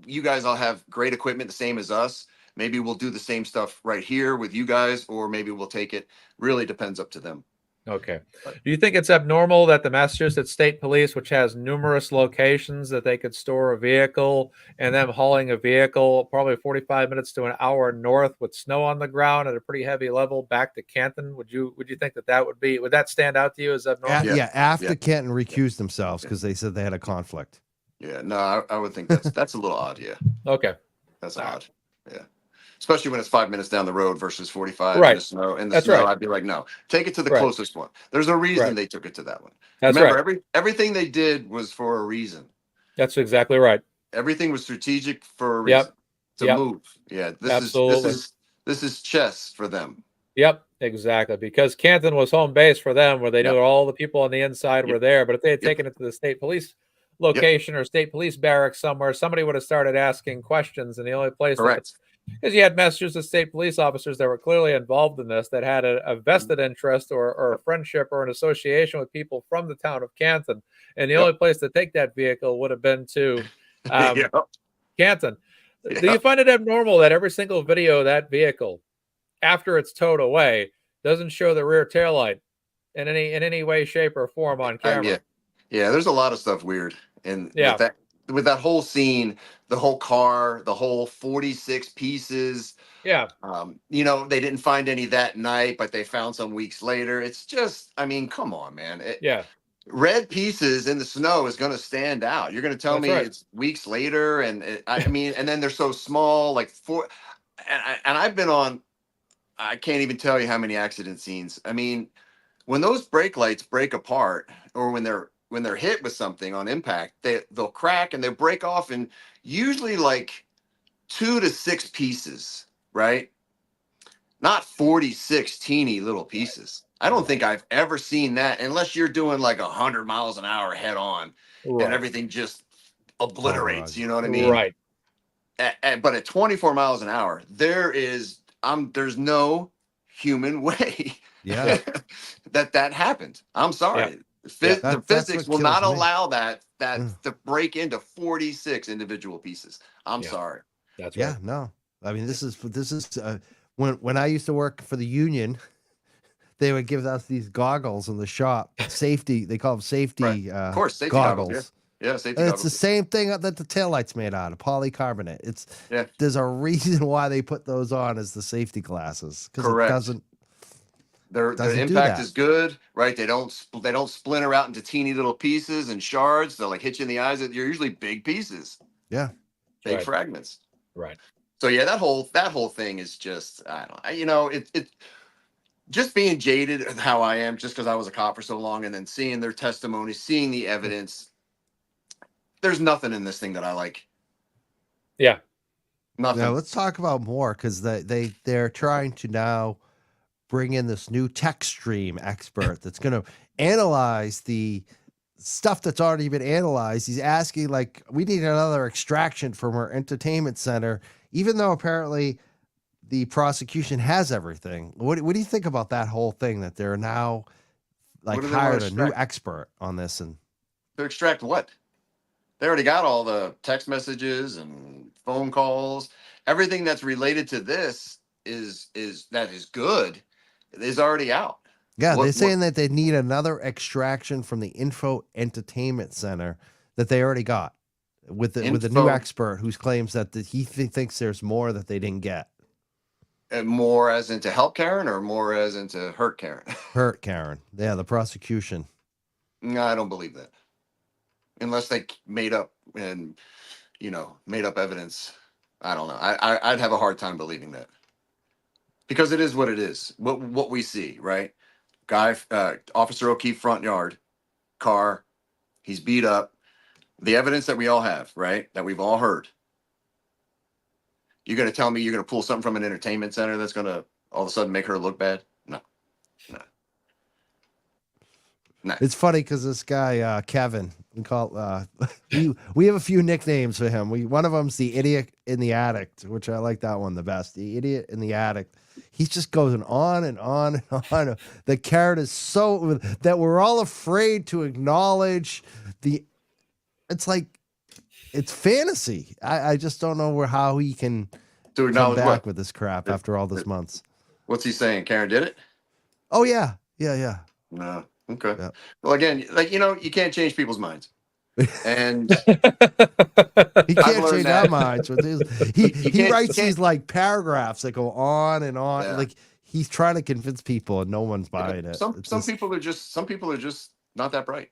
you guys all have great equipment, the same as us. Maybe we'll do the same stuff right here with you guys, or maybe we'll take it." Really depends up to them. Okay. But Do you think it's abnormal that the Massachusetts State Police, which has numerous locations that they could store a vehicle, and them hauling a vehicle probably 45 minutes to an hour north with snow on the ground at a pretty heavy level back to Canton? Would you think would that stand out to you as abnormal? Yeah, Yeah, after yeah, Canton recused themselves yeah, because they said they had a conflict. yeah. No, I would think that's a little odd. Yeah, Okay. that's All right. odd. Yeah. Especially when it's 5 minutes down the road versus 45 in the Right. snow. In the That's snow, right. I'd be like, no, take it to the Right. closest one. There's a reason Right. they took it to that one. That's Remember, right. everything they did was for a reason. That's exactly right. Everything was strategic for a reason Yep. to Yep. move. Yeah, Absolutely. this is chess for them. Yep, exactly. Because Canton was home base for them, where they knew Yep, all the people on the inside yep, were there. But if they had yep, taken it to the state police yep. location or state police barracks somewhere, somebody would have started asking questions. And the only place that Correct. because you had Massachusetts state police officers that were clearly involved in this, that had a vested interest or a friendship or an association with people from the town of Canton. And the Yep. only place to take that vehicle would have been to um, Yep. Canton. Do you Yep. find it abnormal that every single video of that vehicle, after it's towed away, doesn't show the rear taillight in any way, shape, or form on Yeah. camera? Yeah, there's a lot of stuff weird. And Yeah, with that whole scene, the whole car, the whole 46 pieces, yeah, they didn't find any that night, but they found some weeks later. It's just, I mean, come on, man. yeah. Red pieces in the snow is going to stand out. You're going to tell That's me right. it's weeks later, and I mean, and then they're so small, like and I've been on. I can't even tell you how many accident scenes. I mean, when those brake lights break apart, or when they're hit with something on impact, they'll crack and they break off in usually like 2 to 6 pieces, right? Not 46 teeny little pieces. I don't think I've ever seen that unless you're doing like 100 miles an hour head on and Right, everything just Hot obliterates. rod. You know what I mean? right. But at 24 miles an hour, there's no human way Yeah, that happened. I'm Yeah, sorry. yeah. The that's physics what will kills not me. allow that Mm. to break into 46 individual pieces. I'm Yeah, sorry. that's right. Yeah, no. I mean, this is when I used to work for the union, they would give us these goggles in the shop, safety. They call them Right. safety Of course, safety goggles. Yeah. goggles. Yeah, safety And it's the goggles. same thing that the taillight's made out of, polycarbonate. Yeah, There's a reason why they put those on as the safety glasses because it correct. doesn't The do impact that. is good, right? They don't splinter out into teeny little pieces and shards. They'll like hit you in the eyes. You're usually big pieces, Yeah. big Right, fragments. right. So yeah, that whole thing is just, I don't it just being jaded how I am, just because I was a cop for so long, and then seeing their testimony, seeing the evidence. There's nothing in this thing that I like. Yeah, Now Nothing. let's talk about more because they're trying to now bring in this new tech stream expert that's going to analyze the stuff that's already been analyzed. He's asking, like, we need another extraction from our entertainment center, even though apparently the prosecution has everything. What do you think about that whole thing that they're now What like do they want to hired a new extract? expert on this? And To extract what? They already got all the text messages and phone calls. Everything that's related to this is that is good is already out. Yeah, they're What saying that they need another extraction from the Info Entertainment Center that they already got with a new info expert who claims that he thinks there's more that they didn't get. more as into help Karen or more as into hurt Karen? Hurt Karen. Yeah, the prosecution. No, I don't believe that. Unless they made up evidence. I don't know. I'd have a hard time believing that. Because it is what it is. What we see, right? Guy, Officer O'Keefe front yard, car, he's beat up. The evidence that we all have, right? That we've all heard. You're gonna tell me you're gonna pull something from an entertainment center that's gonna all of a sudden make her look bad? No. No. No. It's funny because this guy Kevin, we call we have a few nicknames for him. One of them's the idiot in the attic, which I like that one the best. The idiot in the attic. He just goes on and on and on. The carrot is so that we're all afraid to acknowledge the. It's like it's fantasy. I just don't know how he can To come acknowledge back what? with this crap after all this months. What's he saying? Karen did it? Oh yeah. No. Okay. Yeah. Well, again, you can't change people's minds. And He I've can't learned change that. our minds with his. He can't- writes you these like paragraphs that go on and on. Yeah. Like he's trying to convince people, and no one's buying it. Some It's just- people are just not that bright.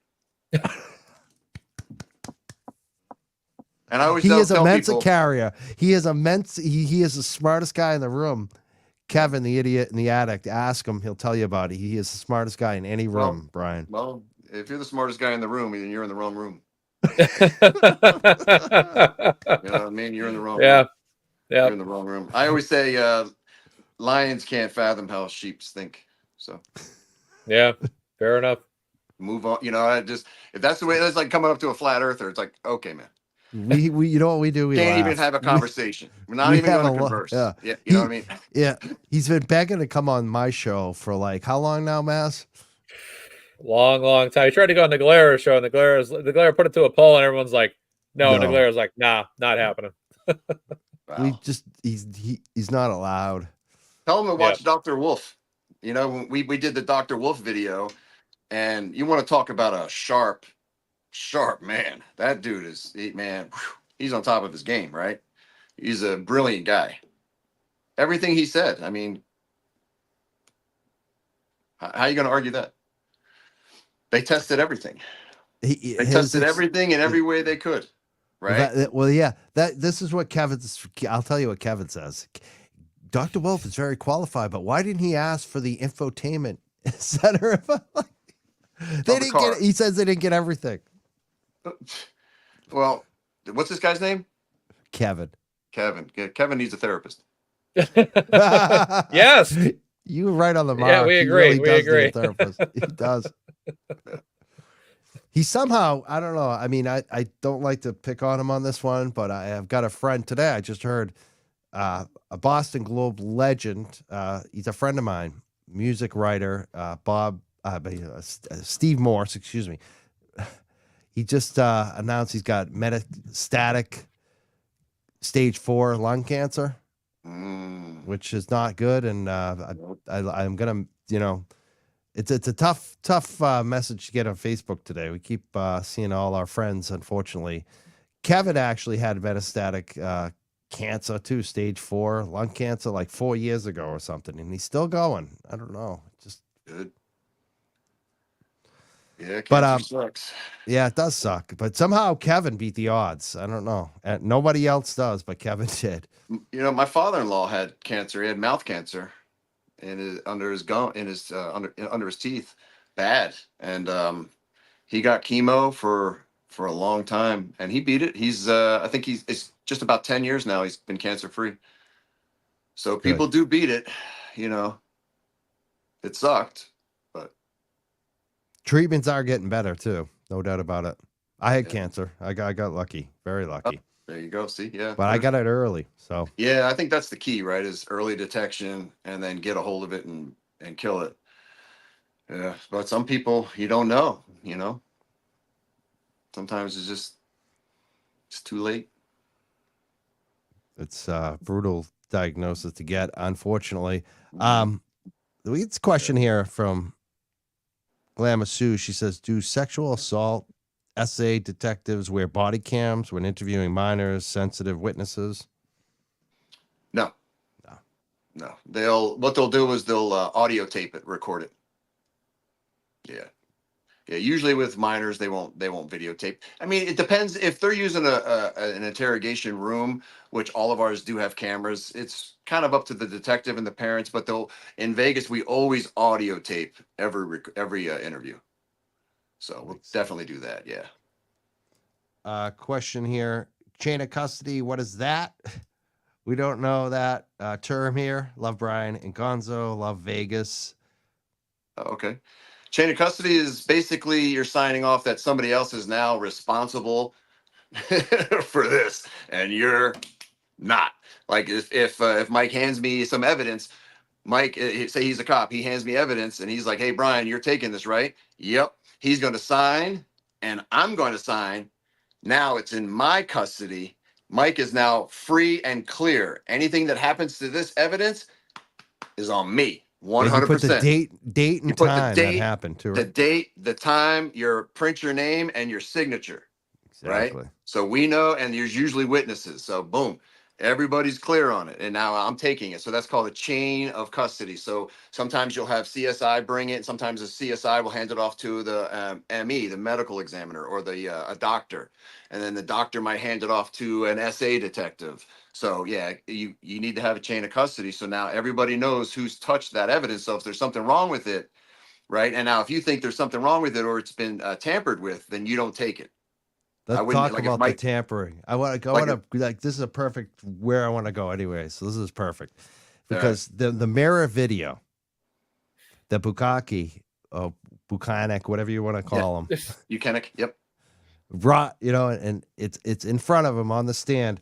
And I always he is a tell Mensa people, carrier. He is he is the smartest guy in the room. Kevin, the idiot in the attic. Ask him; he'll tell you about it. He is the smartest guy in any room, Brian. well, if you're the smartest guy in the room, then you're in the wrong room. Yeah. You know what I mean? You're in the wrong Yeah. room. You're in the wrong room. I always say lions can't fathom how sheep think. So Yeah. Fair enough. move on. If that's the way it's like coming up to a flat earther, it's like, okay, man. We you know what we do? We Can't laugh. even have a conversation. We're not we even have going to a lo- converse. yeah. Yeah, you know what I mean? Yeah, he's been begging to come on my show for like how long now, Mass? Long time. He tried to go on the Glare show, and the Glare put it to a poll, and everyone's like, no. And the No. Glare was like, nah, not happening. We Wow. just he's not allowed. Tell him to watch Dr. Wolf. When we did the Dr. Wolf video, and you want to talk about a sharp man. That dude he's on top of his game, right? He's a brilliant guy. Everything he said, I mean, how are you going to argue that? They tested everything. They tested everything in every way they could, right? This is what Kevin's. I'll tell you what Kevin says. Dr. Wolf is very qualified, but why didn't he ask for the infotainment center? They didn't get. He says they didn't get everything. Well, what's this guy's name? Kevin. Kevin needs a therapist. Yes. You were right on the mark. Yeah, we agree. He We really does agree. need a therapist. He does. He somehow, I don't know. I mean, I don't like to pick on him on this one, but I have got a friend today. I just heard a Boston Globe legend. He's a friend of mine, music writer, Steve Morse, excuse me. He just announced he's got metastatic stage 4 lung cancer, which is not good. And I'm gonna, it's a tough message to get on Facebook today. We keep seeing all our friends, unfortunately. Kevin actually had metastatic cancer too, stage 4 lung cancer, like 4 years ago or something, and he's still going. I don't know, just good. Yeah, but cancer sucks. Yeah, it does suck. But somehow Kevin beat the odds. I don't know. Nobody else does, but Kevin did. My father-in-law had cancer. He had mouth cancer under his teeth, bad. And he got chemo for a long time, and he beat it. I think it's just about 10 years now he's been cancer-free. So people do beat it. It sucked. Treatments are getting better too, no doubt about it. I had cancer. I got lucky, very lucky. There you go. See, yeah. But I got it early, so yeah, I think that's the key, right? Is early detection and then get a hold of it and kill it. Yeah, but some people you don't know. Sometimes it's too late. it's a brutal diagnosis to get, unfortunately. We get this question here from Glamour Sue, she says, do sexual assault SA detectives wear body cams when interviewing minors, sensitive witnesses? No, No. no. What they'll do is they'll audio tape it, record it. Yeah. Yeah, usually with minors, they won't videotape. I mean, it depends if they're using an interrogation room, which all of ours do have cameras. It's kind of up to the detective and the parents, but in Vegas, we always audio tape every interview. So we'll definitely do that. Yeah. Question here. Chain of custody, what is that? We don't know that term here. Love Bryon and Gonzo. Love Vegas. Okay. Chain of custody is basically you're signing off that somebody else is now responsible for this, and you're not. Like if Mike hands me some evidence, Mike, say he's a cop, he hands me evidence, and he's like, "Hey, Bryon, you're taking this, right?" Yep. He's going to sign, and I'm going to sign. Now it's in my custody. Mike is now free and clear. Anything that happens to this evidence is on me. Yeah, you put the 100%. date You and put the time that date, happened to the her. date, the time, your print your name and your signature, Exactly. right? So we know, and there's usually witnesses. So boom, everybody's clear on it. And now I'm taking it. So that's called a chain of custody. So sometimes you'll have CSI bring it. Sometimes the CSI will hand it off to the ME, the medical examiner, or a doctor. And then the doctor might hand it off to an SA detective. So yeah, you need to have a chain of custody. So now everybody knows who's touched that evidence. So if there's something wrong with it, right? And now if you think there's something wrong with it or it's been tampered with, then you don't take it. I Let's wouldn't talk like if about the Mike tampering. I want to go like like this is a perfect where I want to go anyway. So this is perfect All right. because the mirror video, the Bukaki, Bukanek, whatever you want to call him, you can, yep. and it's in front of him on the stand.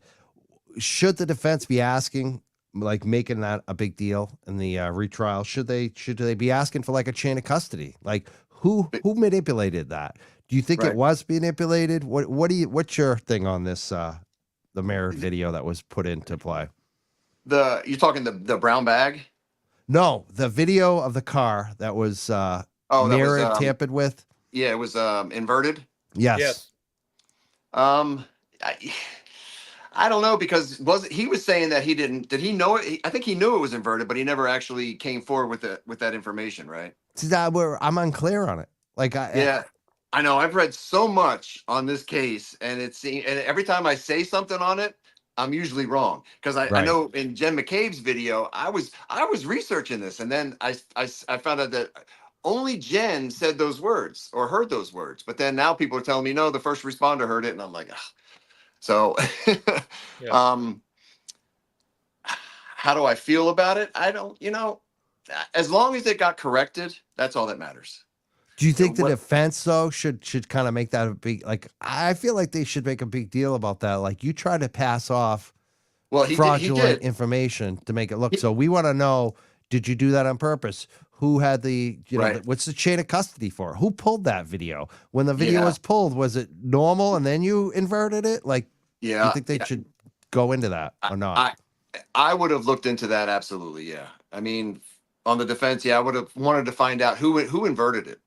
Should the defense be asking, like making that a big deal in the retrial? Should they be asking for like a chain of custody? Like who manipulated that? Do you think it Right. was manipulated? What's your thing on this the mirrored video that was put into play? You're talking the brown bag? No, the video of the car that was Oh, that was mirrored, tampered with. yeah, it was inverted. Yes. Yes. Um I, I don't know because he was saying that he didn't. Did he know it? I think he knew it was inverted, but he never actually came forward with that information, right? See, I'm unclear on it. Like Yeah, I know. I've read so much on this case, and and every time I say something on it, I'm usually wrong because I Right. know in Jen McCabe's video, I was researching this, and then I found out that only Jen said those words or heard those words, but then now people are telling me no, the first responder heard it, and I'm like, ugh. So, Yeah. um, how do I feel about it? I don't, as long as it got corrected, that's all that matters. Do you think the What- defense though should kind of make that a big like? I feel like they should make a big deal about that. Like you try to pass off Well, fraudulent did. information to make it look. He- So we want to know: did you do that on purpose? Who had Right. what's the chain of custody for? Who pulled that video? When the video Yeah. was pulled, was it normal and then you inverted it? Like, do Yeah. you think they should go into that or not? I would have looked into that. Absolutely. Yeah. I mean, on the defense, yeah, I would have wanted to find out who inverted it.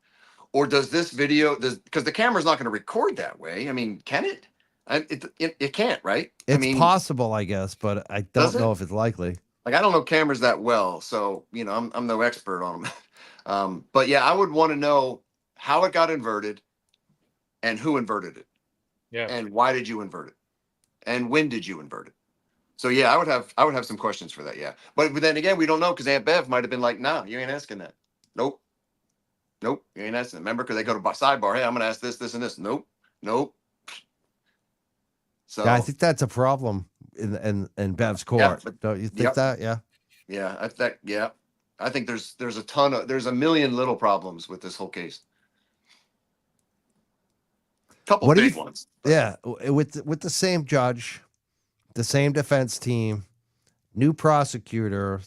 Or does this video, because the camera's not going to record that way. I mean, can it? It can't, right? It's I mean, possible, I guess, but I Does don't know if it's likely. like I don't know cameras that well, so I'm no expert on them. But yeah, I would want to know how it got inverted and who inverted it Yeah. and why did you invert it and when did you invert it. So yeah, I would have some questions for that. Yeah, but then again, we don't know because Aunt Bev might have been like, "Nah, you ain't asking that. Nope, nope, you ain't asking." Remember, because they go to sidebar. Hey, I'm gonna ask this, this, and this. Nope, nope. So Yeah, I think that's a problem in Bev's court. but- Don't you think yep. that? Yeah. yeah, I think there's there's a million little problems with this whole case. Couple What do you big ones. Yeah, with the same judge, the same defense team, new prosecutor.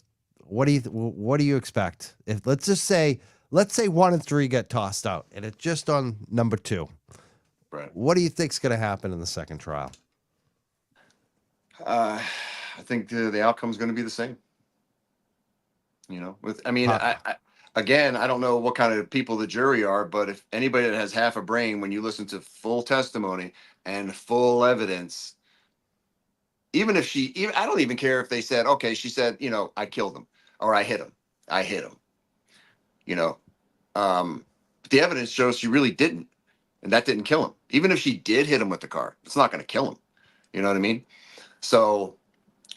What do you expect? If let's say 1 and 3 get tossed out, and it's just on number 2. Right. What do you think's going to happen in the second trial? I think the outcome is going to be the same. again, I don't know what kind of people the jury are, but if anybody that has half a brain, when you listen to full testimony and full evidence, even if I don't even care if they said, okay, she said, I killed him or I hit him. I hit him. But the evidence shows she really didn't. And that didn't kill him. Even if she did hit him with the car, it's not going to kill him. You know what I mean? So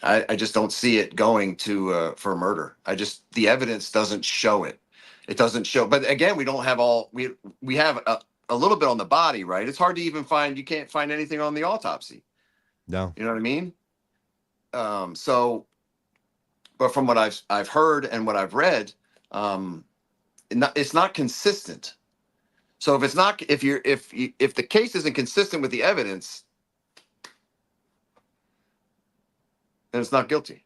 I just don't see it going to for murder. The evidence doesn't show it. It doesn't show. But again, we don't have we have a little bit on the body, right? It's hard to even find. You can't find anything on the autopsy. No. You know what I mean? But from what I've heard and what I've read, it's not consistent. So if the case isn't consistent with the evidence, then it's not guilty,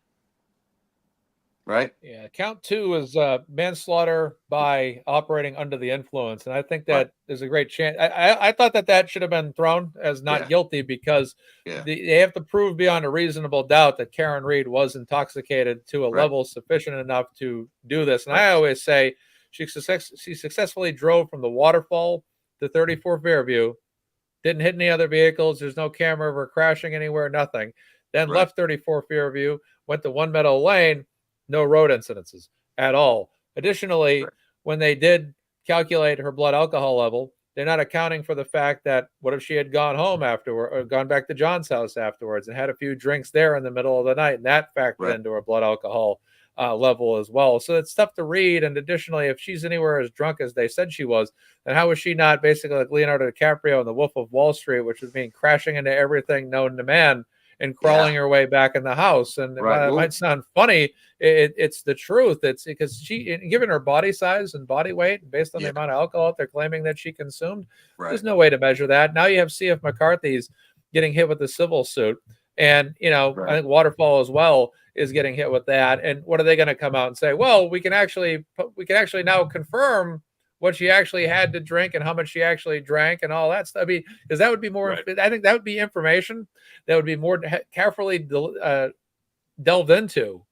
right? Yeah, count 2 is manslaughter by operating under the influence, and I think that there's a great chance. I thought that should have been thrown as not guilty because they have to prove beyond a reasonable doubt that Karen Reed was intoxicated to a level sufficient enough to do this. And I always say she successfully drove from the waterfall to 34 Fairview, didn't hit any other vehicles. There's no camera of her crashing anywhere, nothing. Then left 34 Fairview, went to One Meadow Lane, no road incidences at all. Additionally, when they did calculate her blood alcohol level, they're not accounting for the fact that what if she had gone home afterward or gone back to John's house afterwards and had a few drinks there in the middle of the night, and that factored into her blood alcohol level as well. So it's tough to read. And additionally, if she's anywhere as drunk as they said she was, then how was she not basically like Leonardo DiCaprio in The Wolf of Wall Street, which was being crashing into everything known to man and crawling her way back in the house? And it might sound funny, it's the truth. It's because given her body size and body weight, based on the amount of alcohol they're claiming that she consumed, there's no way to measure that. Now you have C.F. McCarthy's getting hit with the civil suit. And, I think Waterfall as well is getting hit with that. And what are they going to come out and say? Well, we can actually now confirm what she actually had to drink and how much she actually drank and all that stuff. I mean, because that would be more, I think that would be information that would be more carefully delved into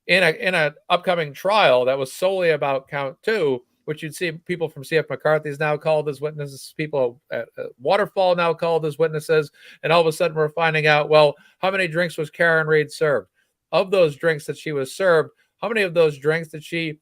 in a upcoming trial that was solely about count 2, which you'd see people from C.F. McCarthy's now called as witnesses, people at Waterfall now called as witnesses. And all of a sudden we're finding out, well, how many drinks was Karen Reed served? Of those drinks that she was served, how many of those drinks did she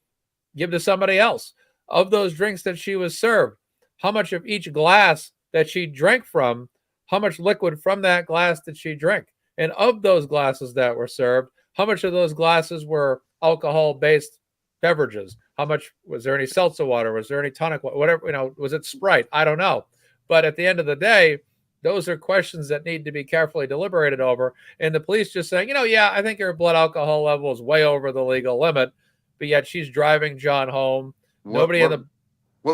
give to somebody else? Of those drinks that she was served, how much of each glass that she drank from, how much liquid from that glass did she drink? And of those glasses that were served, how much of those glasses were alcohol-based beverages? How much was there? Any seltzer water? Was there any tonic water? Whatever, was it Sprite? I don't know. But at the end of the day, those are questions that need to be carefully deliberated over. And the police just saying, I think her blood alcohol level is way over the legal limit, but yet she's driving John home. What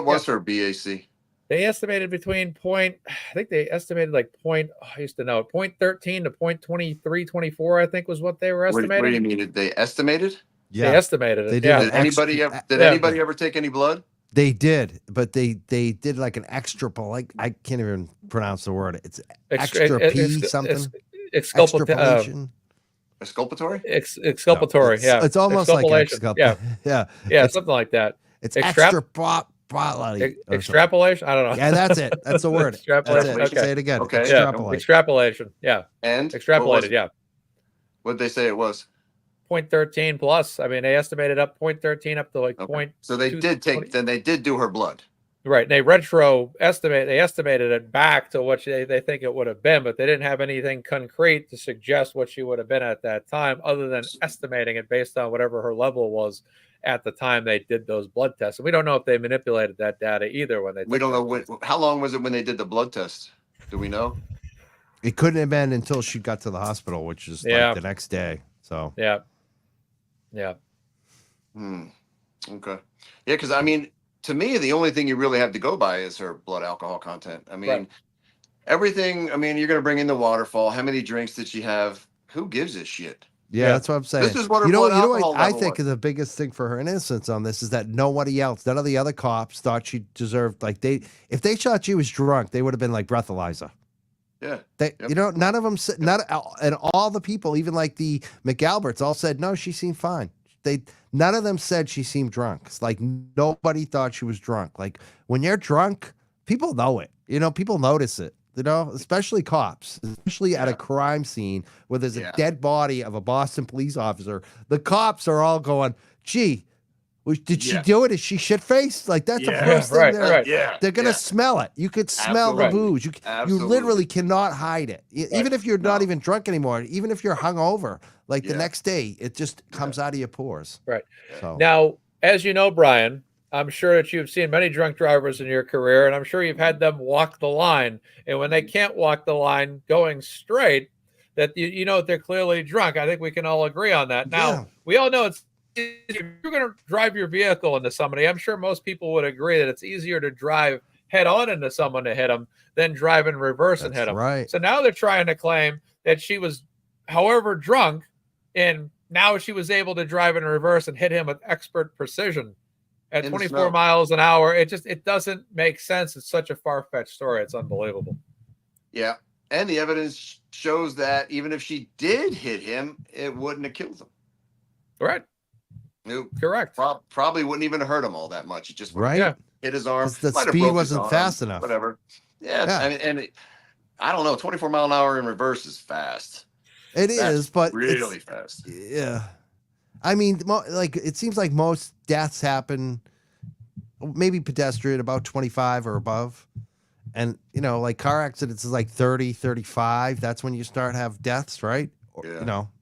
was her BAC? They estimated between I think they estimated like I used to know, 0.13 to 0.23, 24, I think was what they were estimating. What do you mean? They estimated? Yeah. They estimated it. Did anybody ever take any blood? They did, but they did like an extrapolation. I can't even pronounce the word. It's something. Exculpation. Exculpatory? Exculpatory, no, it's almost like exculpatory. Yeah, something like that. It's extrapolation. Extrapolation? I don't know. Yeah, that's it. That's the word. Extrapolation. That's it. Okay. Say it again. Okay. Extrapolation. Extrapolation. Yeah. And extrapolated. Yeah. What did they say it was? 0.13 plus. I mean, they estimated up 0.13 up to like point. So they did do her blood. Right. And they estimated it back to what they think it would have been, but they didn't have anything concrete to suggest what she would have been at that time, other than estimating it based on whatever her level was at the time they did those blood tests. And we don't know if they manipulated that data either when they We don't know how long was it when they did the blood test? Do we know? It couldn't have been until she got to the hospital, which is like the next day. So yeah. Okay. Yeah, because I mean, to me, the only thing you really have to go by is her blood alcohol content. I mean, everything. I mean, you're going to bring in the waterfall. How many drinks did she have? Who gives a shit? Yeah, that's what I'm saying. This is what her blood alcohol I think the biggest thing for her innocence on this is that nobody else, none of the other cops thought she deserved, if they thought she was drunk, they would have been like breathalyzer. Yeah. None of them said, and all the people, even like the McAlberts, all said, no, she seemed fine. none of them said she seemed drunk. It's like nobody thought she was drunk. Like when you're drunk, people know it. People notice it. Especially cops, especially at a crime scene where there's a dead body of a Boston police officer. The cops are all going, "Gee, did she do it? Is she shit faced?" Like that's the first thing they're gonna smell it. You could smell the booze. You literally cannot hide it. Even if you're not even drunk anymore, even if you're hungover, like the next day, it just comes out of your pores. Right. So now, as you know, Bryon, I'm sure that you've seen many drunk drivers in your career, and I'm sure you've had them walk the line. And when they can't walk the line going straight, that you know they're clearly drunk. I think we can all agree on that. Now, we all know it's if you're going to drive your vehicle into somebody, I'm sure most people would agree that it's easier to drive head on into someone to hit them than drive in reverse and hit them. Right. So now they're trying to claim that she was, however, drunk, and now she was able to drive in reverse and hit him with expert precision at 24 miles an hour. It doesn't make sense. It's such a far-fetched story. It's unbelievable. Yeah. And the evidence shows that even if she did hit him, it wouldn't have killed him. Right. Nope. Correct. Probably wouldn't even hurt him all that much. It just hit his arm. The speed wasn't fast enough. Whatever. Yeah. I mean, and I don't know. 24 mile an hour in reverse is fast. It is, but really fast. Yeah. I mean, like it seems like most deaths happen, maybe pedestrian, about 25 or above. And, like car accidents is like 30, 35. That's when you start to have deaths, right?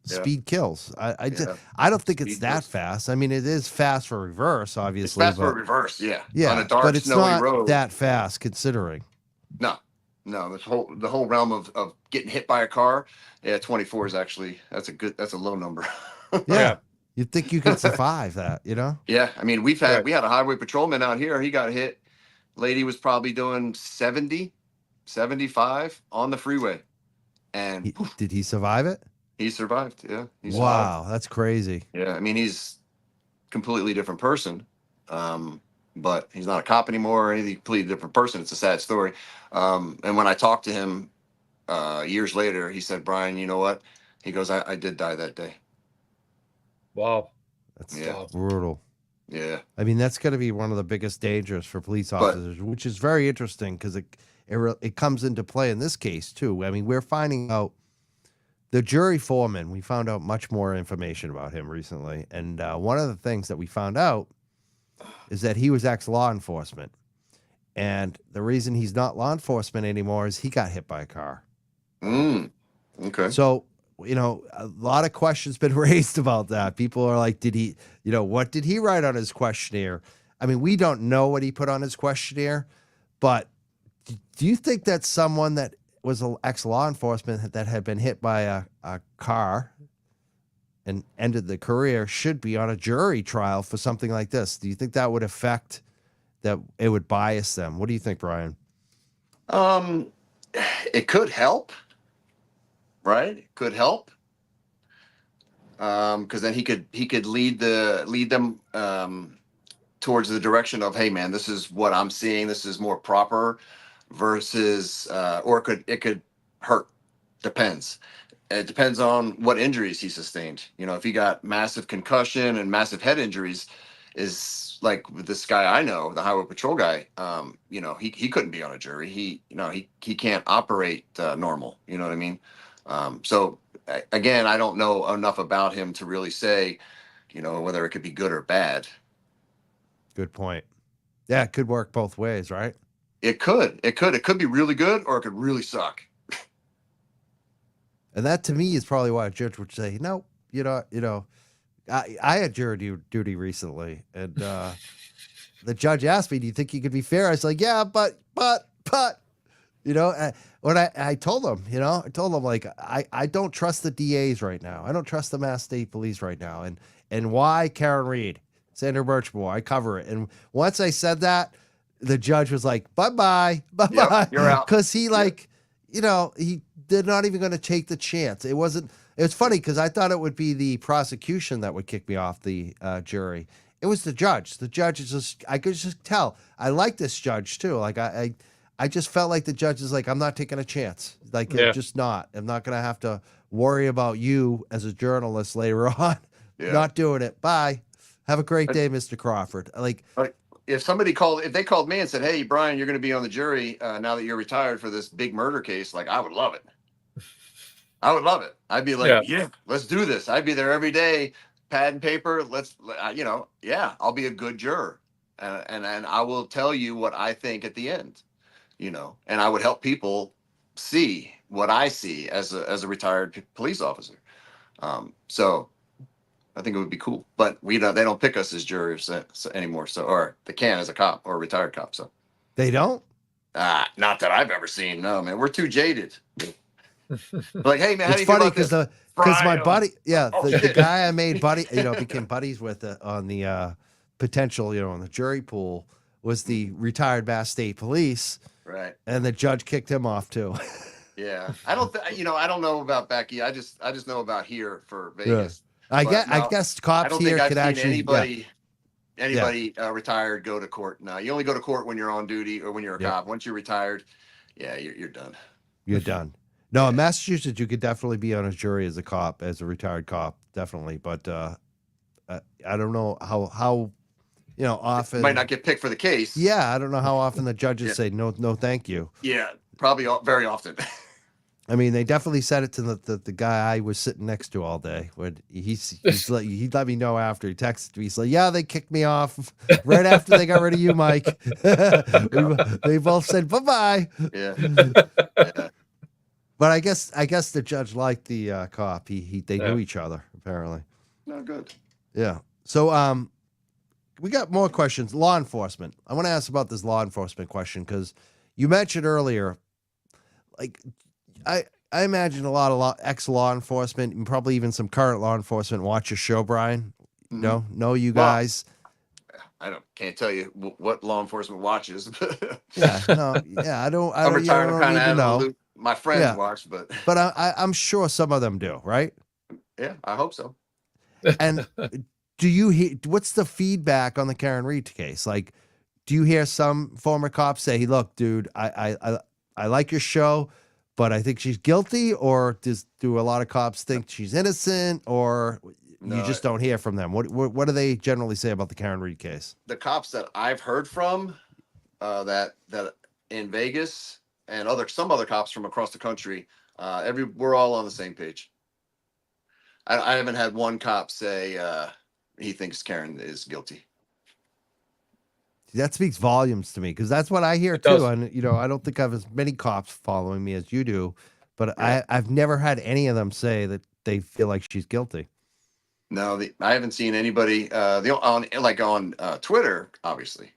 Speed kills. I don't think it's that fast. I mean, it is fast for reverse, obviously. It's fast for reverse, yeah. Yeah, on a dark, but it's snowy not road. that fast considering. No, the whole realm of getting hit by a car. Yeah, 24 is actually that's a low number. Yeah. You'd think you could survive that, Yeah, I mean, we had a highway patrolman out here. He got hit. Lady was probably doing 70, 75 on the freeway, and did he survive it? He survived. Yeah. Wow, that's crazy. Yeah, I mean, he's a completely different person, but he's not a cop anymore or anything. Completely different person. It's a sad story. And when I talked to him years later, he said, "Bryon, you know what?" He goes, "I did die that day." Wow. That's brutal. Yeah. I mean, that's going to be one of the biggest dangers for police officers, which is very interesting because it comes into play in this case, too. I mean, we're finding out the jury foreman, we found out much more information about him recently. And one of the things that we found out is that he was ex-law enforcement. And the reason he's not law enforcement anymore is he got hit by a car. Okay. So, a lot of questions been raised about that. People are like, did he, what did he write on his questionnaire? I mean, we don't know what he put on his questionnaire, but do you think that someone that was an ex-law enforcement that had been hit by a car and ended the career should be on a jury trial for something like this? Do you think that would affect, that it would bias them? What do you think, Bryon? It could help. Right? It could help. Because then he could lead them towards the direction of, hey man, this is what I'm seeing. This is more proper versus or it could hurt. Depends. It depends on what injuries he sustained. If he got massive concussion and massive head injuries, is like with this guy I know, the highway patrol guy, he couldn't be on a jury. He can't operate normal. You know what I mean? So again, I don't know enough about him to really say, whether it could be good or bad. Good point. Yeah, it could work both ways, right? It could be really good or it could really suck. And that to me is probably why a judge would say, no, I had jury duty recently, and the judge asked me, do you think you could be fair? I was like, yeah, but when I told him, like, I don't trust the DAs right now. I don't trust the Mass State Police right now. And why Karen Reed, Sandra Birchmore, I cover it. And once I said that, the judge was like, bye-bye. Yep, you're out. Because he they're not even going to take the chance. It was funny because I thought it would be the prosecution that would kick me off the jury. It was the judge. The judge is just, I could just tell. I like this judge too. Like I just felt like the judge is like, I'm not taking a chance. Like, just not. I'm not going to have to worry about you as a journalist later on Yeah. Not doing it. Bye. Have a great day, Mr. Crawford. Like, if they called me and said, "Hey, Bryon, you're going to be on the jury now that you're retired for this big murder case," like I would love it. I would love it. I'd be like, yeah, let's do this. I'd be there every day, pad and paper. Yeah, I'll be a good juror, and I will tell you what I think at the end, and I would help people see what I see as a retired police officer. So I think it would be cool, but they don't pick us as jurors anymore. So, or they can as a cop or a retired cop. So they don't. Not that I've ever seen. No, man, we're too jaded. Like, hey man, how It's do you feel funny about this? because my buddy, the shit. guy I made became buddies with on the potential, on the jury pool was the retired Mass State Police, Right. and the judge kicked him off too. Yeah, I don't know about Becky. I just know about here for Vegas. I guess cops I don't here think I've could seen actually anybody retired go to court. No, you only go to court when you're on duty or when you're a cop. Once you're retired, you're done. You're done. No, in Massachusetts, you could definitely be on a jury as a cop, as a retired cop, definitely. But I don't know how often. Might not get picked for the case. Yeah, I don't know how often the judges say no, thank you. Yeah, probably very often. I mean, they definitely said it to the guy I was sitting next to all day. When he let me know after. He texted me. He's like, "Yeah, they kicked me off right after they got rid of you, Mike." They both said bye-bye. Yeah. But I guess the judge liked the cop. They knew each other apparently. No good. Yeah. So we got more questions. Law enforcement. I want to ask about this law enforcement question because you mentioned earlier, like. I imagine a lot of ex-law enforcement and probably even some current law enforcement watch your show, Bryon. Mm-hmm. Know you guys. I can't tell you what law enforcement watches. I don't. I'm retired. I'm kind of out of the loop. My friends watch, but I'm sure some of them do, right? Yeah, I hope so. And do you hear? What's the feedback on the Karen Reed case? Like, do you hear some former cops say, "Hey, look, dude, I like your show, but I think she's guilty," or do a lot of cops think she's innocent, or you just don't hear from them? What do they generally say about the Karen Reed case? The cops that I've heard from, that in Vegas and some other cops from across the country, we're all on the same page. I haven't had one cop say he thinks Karen is guilty. That speaks volumes to me because that's what I hear too. And I don't think I have as many cops following me as you do, but I've never had any of them say that they feel like she's guilty. No, I haven't seen anybody on Twitter, obviously,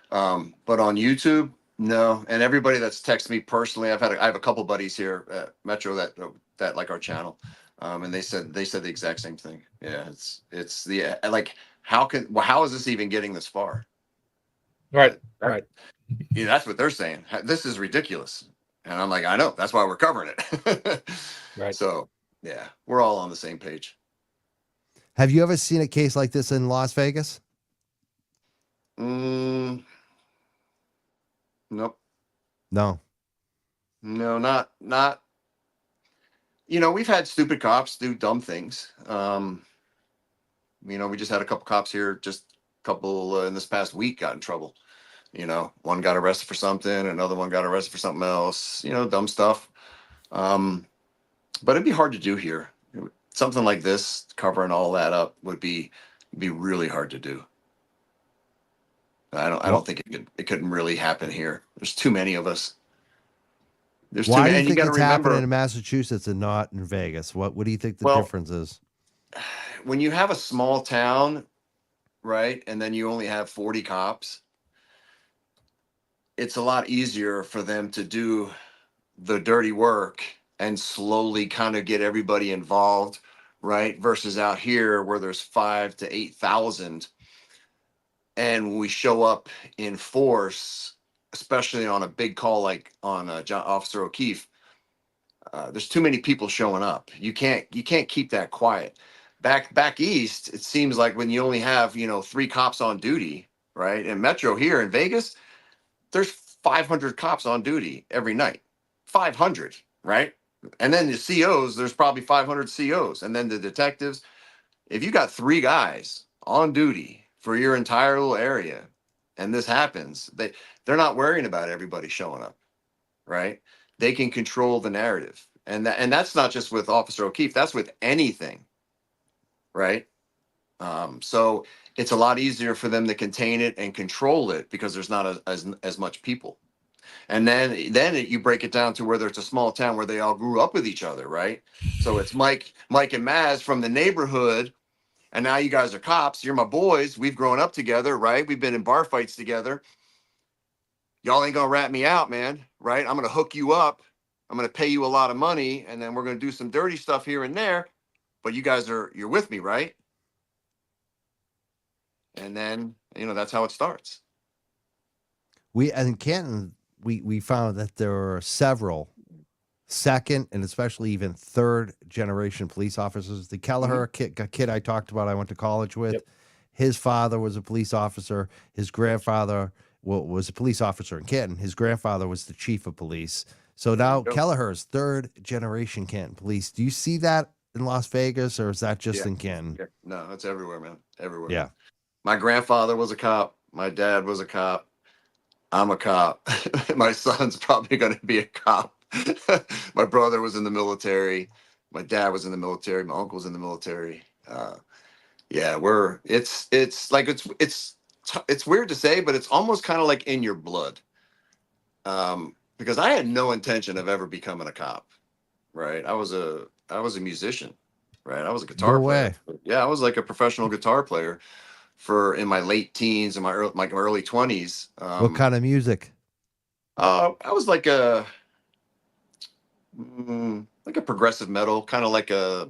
but on YouTube, no. And everybody that's texted me personally, I have a couple buddies here at Metro that like our channel, and they said the exact same thing. Yeah, it's how is this even getting this far? Right. Yeah, that's what they're saying. This is ridiculous. And I'm like, I know. That's why we're covering it. Right. So, yeah, we're all on the same page. Have you ever seen a case like this in Las Vegas? Nope. No, not. We've had stupid cops do dumb things. We just had a couple cops here, just a couple in this past week got in trouble. One got arrested for something, another one got arrested for something else, dumb stuff. But it'd be hard to do here. Something like this, covering all that up would be really hard to do. I don't think it couldn't really happen here. There's too many of us. There's Why too do many. you think it's happening in Massachusetts and not in Vegas? What do you think the difference is? When you have a small town, right, and then you only have 40 cops, it's a lot easier for them to do the dirty work and slowly kind of get everybody involved, right? Versus out here where there's 5,000 to 8,000, and when we show up in force, especially on a big call like on Officer O'Keefe, there's too many people showing up. You can't keep that quiet. Back east, it seems like when you only have 3 cops on duty, right? In Metro here in Vegas, there's 500 cops on duty every night. 500, right? And then the COs, there's probably 500 COs, and then the detectives. if you got 3 guys on duty for your entire little area and this happens, they're not worrying about everybody showing up, right? They can control the narrative. And that's not just with Officer O'Keefe, that's with anything, right? So it's a lot easier for them to contain it and control it because there's not as much people. And then you break it down to whether it's a small town where they all grew up with each other, right? So it's Mike and Maz from the neighborhood, and now you guys are cops. You're my boys. We've grown up together, right? We've been in bar fights together. Y'all ain't gonna rat me out, man, right? I'm gonna hook you up. I'm gonna pay you a lot of money, and then we're gonna do some dirty stuff here and there. But you're with me, right? And then that's how it starts. We in Canton, we found that there are several second and especially even third generation police officers. The Kelleher kid I talked about, I went to college with. Yep. His father was a police officer. His grandfather was a police officer in Canton. His grandfather was the chief of police. So now Kelleher is third generation Canton police. Do you see that in Las Vegas, or is that just in Canton? Yeah. No, it's everywhere, man. Everywhere. Yeah. My grandfather was a cop. My dad was a cop. I'm a cop. My son's probably going to be a cop. My brother was in the military. My dad was in the military. My uncle's in the military. Yeah, it's like it's weird to say, but it's almost kind of like in your blood. Because I had no intention of ever becoming a cop, right? I was a musician, right? I was a guitar player. Yeah, I was like a professional guitar player in my late teens and my early 20s. What kind of music? I was like a progressive metal, kind of like a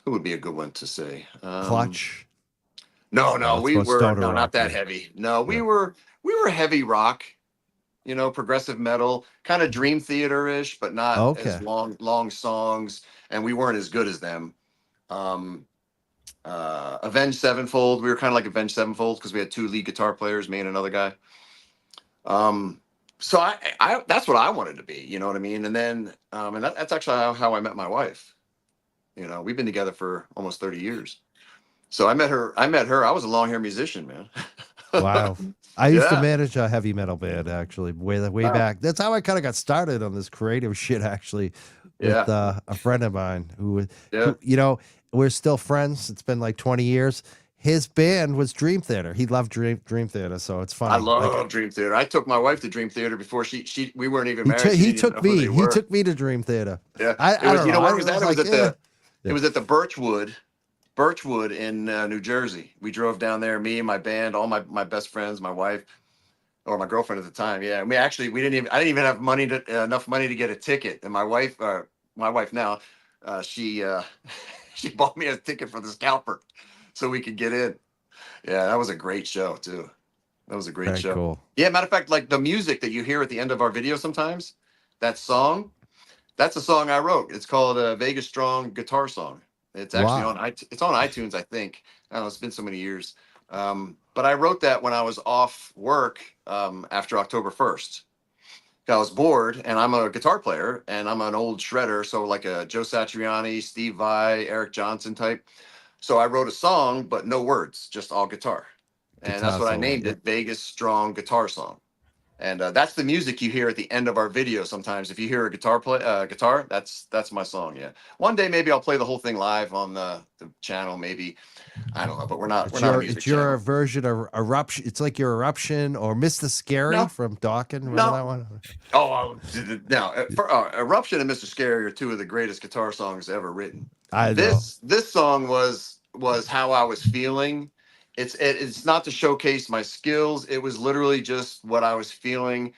who would be a good one to say? Clutch. No, we were not that yeah. heavy. No, we were heavy rock, progressive metal, kind of Dream Theater-ish, but not as long songs, and we weren't as good as them. Avenged Sevenfold, we were kind of like Avenged Sevenfold because we had 2 lead guitar players, me and another guy. So I that's what I wanted to be, you know what I mean? And then and that's actually how I met my wife. We've been together for almost 30 years. So I met her. I was a long hair musician, man. Wow. I used to manage a heavy metal band, actually, way back. That's how I kind of got started on this creative shit, actually, with a friend of mine who, we're still friends. It's been like 20 years. His band was Dream Theater. He loved Dream Theater, so it's fun. I love Dream Theater. I took my wife to Dream Theater before we weren't even married. He took me to Dream Theater. Yeah, it was at the Birchwood in New Jersey. We drove down there, me and my band, all my best friends, my wife, or my girlfriend at the time. Yeah, I didn't even have enough money to get a ticket. And my wife now, she bought me a ticket for the scalper so we could get in. Yeah, that was a great show too. That was a great show. Cool. Yeah, matter of fact, like the music that you hear at the end of our video sometimes, that's a song I wrote. It's called Vegas Strong Guitar Song. It's actually on iTunes, I think. I don't know, it's been so many years. But I wrote that when I was off work after October 1st. I was bored, and I'm a guitar player, and I'm an old shredder, so like a Joe Satriani, Steve Vai, Eric Johnson type. So I wrote a song, but no words, just all guitar. And that's what I named it, Vegas Strong Guitar Song. And that's the music you hear at the end of our video. Sometimes if you hear a guitar, that's my song. Yeah. One day, maybe I'll play the whole thing live on the channel. Maybe, I don't know, but we're not a music It's your channel. version of Eruption. It's like your Eruption or Mr. Scary from Dawkins. Remember that one? Oh, no. Eruption and Mr. Scary are 2 of the greatest guitar songs ever written. I know. This song was how I was feeling. It's not to showcase my skills. It was literally just what I was feeling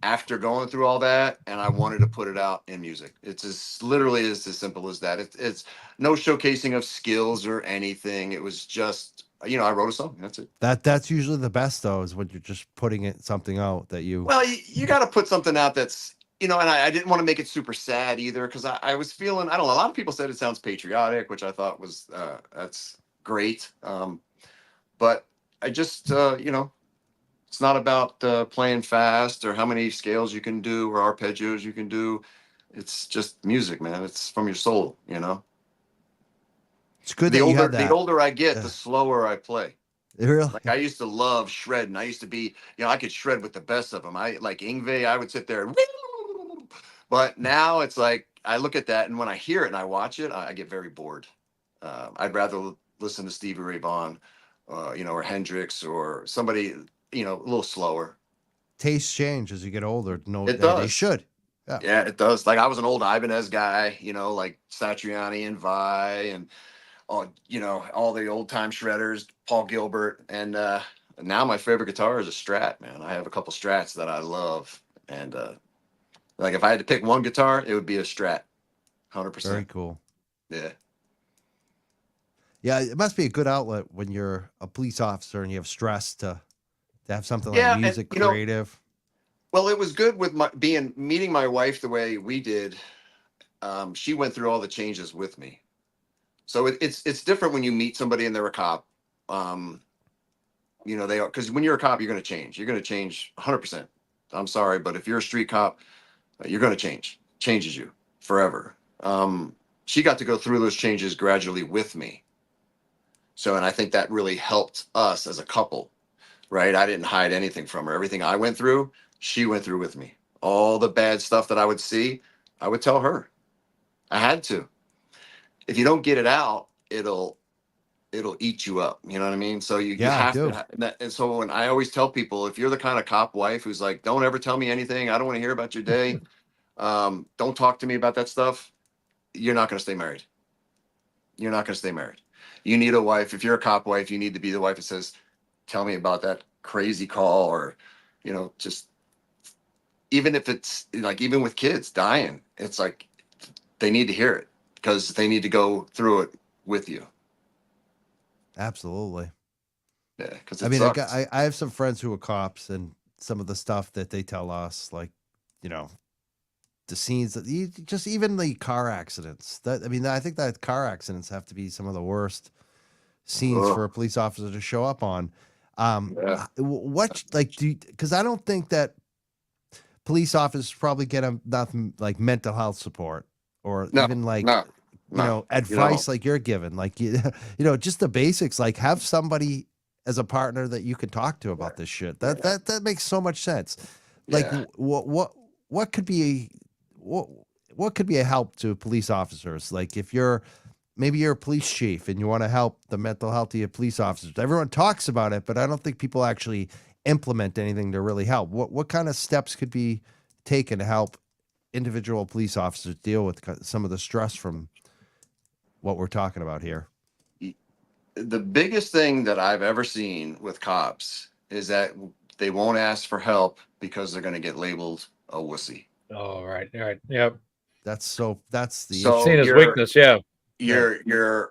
after going through all that, and I wanted to put it out in music. It's as simple as that. It's no showcasing of skills or anything. It was just, I wrote a song. That's it. That's usually the best though, is when you're just putting something out that you. Well, you got to put something out that's, and I didn't want to make it super sad either, because I was feeling, I don't know, a lot of people said it sounds patriotic, which I thought was that's great. But I just, it's not about playing fast or how many scales you can do or arpeggios you can do. It's just music, man. It's from your soul, It's good that you have The that. older I get, the Yeah. slower I play. Really? Like I used to love shredding. I used to be, I could shred with the best of them. I like Ingve. I would sit there, but now it's like I look at that, and when I hear it and I watch it, I get very bored. I'd rather listen to Stevie Ray Vaughan, or Hendrix or somebody, a little slower. Tastes change as you get older. No, It they does. should. Yeah. Yeah, it does. Like I was an old Ibanez guy, like Satriani and Vi and all the old time shredders, Paul Gilbert. And now my favorite guitar is a Strat, man. I have a couple Strats that I love. And like if I had to pick one guitar, it would be a Strat. Very 100%. cool. Yeah. Yeah, it must be a good outlet when you're a police officer and you have stress to have something like Yeah, and music, creative. well, it was good with meeting my wife the way we did. She went through all the changes with me. So it's different when you meet somebody and they're a cop. They are, because when you're a cop, you're going to change. You're going to change 100%. I'm sorry, but if you're a street cop, you're going to change. Changes you forever. She got to go through those changes gradually with me. So, and I think that really helped us as a couple, right? I didn't hide anything from her. Everything I went through, she went through with me. All the bad stuff that I would see, I would tell her. I had to. If you don't get it out, it'll eat you up. You know what I mean? So you Yeah, I have do. to. And so when I always tell people, if you're the kind of cop wife who's like, don't ever tell me anything, I don't want to hear about your day. Don't talk to me about that stuff. You're not going to stay married. You're not going to stay married. You need a wife. If you're a cop wife, you need to be the wife that says, tell me about that crazy call, or, just even if it's like, even with kids dying, it's like, they need to hear it because they need to go through it with you. Absolutely. Yeah. Because I it mean, sucks. I have some friends who are cops, and some of the stuff that they tell us, like, the scenes that just even the car accidents. I think that car accidents have to be some of the worst scenes Ugh. for a police officer to show up on. Yeah. What like because I don't think that police officers probably get enough like mental health support or No, even like no, no. advice like you're given, like just the basics, like have somebody as a partner that you can talk to about this shit. That makes so much sense. Like Yeah. what could be what could be a help to police officers? Like if maybe you're a police chief and you want to help the mental health of your police officers. Everyone talks about it, but I don't think people actually implement anything to really help. What kind of steps could be taken to help individual police officers deal with some of the stress from what we're talking about here? The biggest thing that I've ever seen with cops is that they won't ask for help because they're going to get labeled a wussy. Oh, right. Yep. That's the So issue. Seen as weakness. Yeah. you're,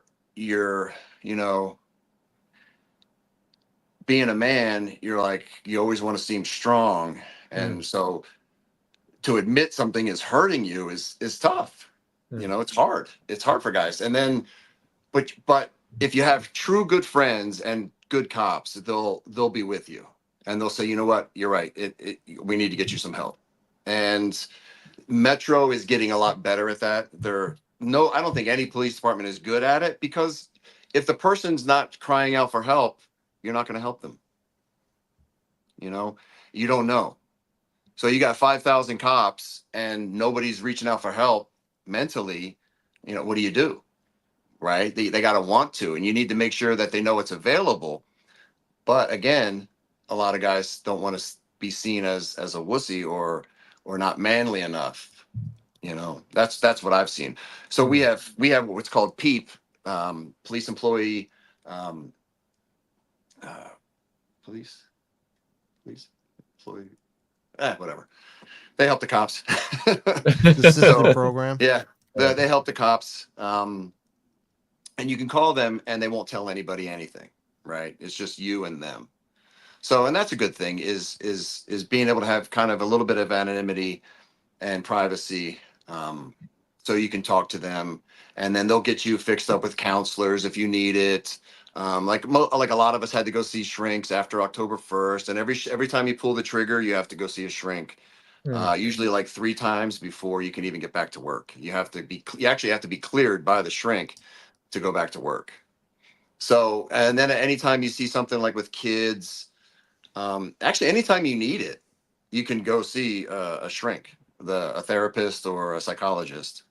being a man, you're like, you always want to seem strong. And so to admit something is hurting you is tough. It's hard. It's hard for guys. And then, but if you have true good friends and good cops, they'll be with you and they'll say, you know what, you're right. We need to get you some help. And Metro is getting a lot better at that. I don't think any police department is good at it, because if the person's not crying out for help, you're not going to help them. You don't know. So you got 5,000 cops and nobody's reaching out for help mentally. What do? Right? They got to want to, and you need to make sure that they know it's available. But again, a lot of guys don't want to be seen as a wussy or not manly enough. That's what I've seen. So we have what's called PEEP, police employee, police employee, whatever. They help the cops. The system program. Yeah, they help the cops. And you can call them and they won't tell anybody anything, right? It's just you and them. So, and that's a good thing, is being able to have kind of a little bit of anonymity and privacy. So you can talk to them, and then they'll get you fixed up with counselors if you need it. Like a lot of us had to go see shrinks after October 1st, and every time you pull the trigger, you have to go see a shrink. Usually like 3 times before you can even get back to work. You actually have to be cleared by the shrink to go back to work. So, and then anytime you see something like with kids, actually, anytime you need it, you can go see a shrink, a therapist or a psychologist.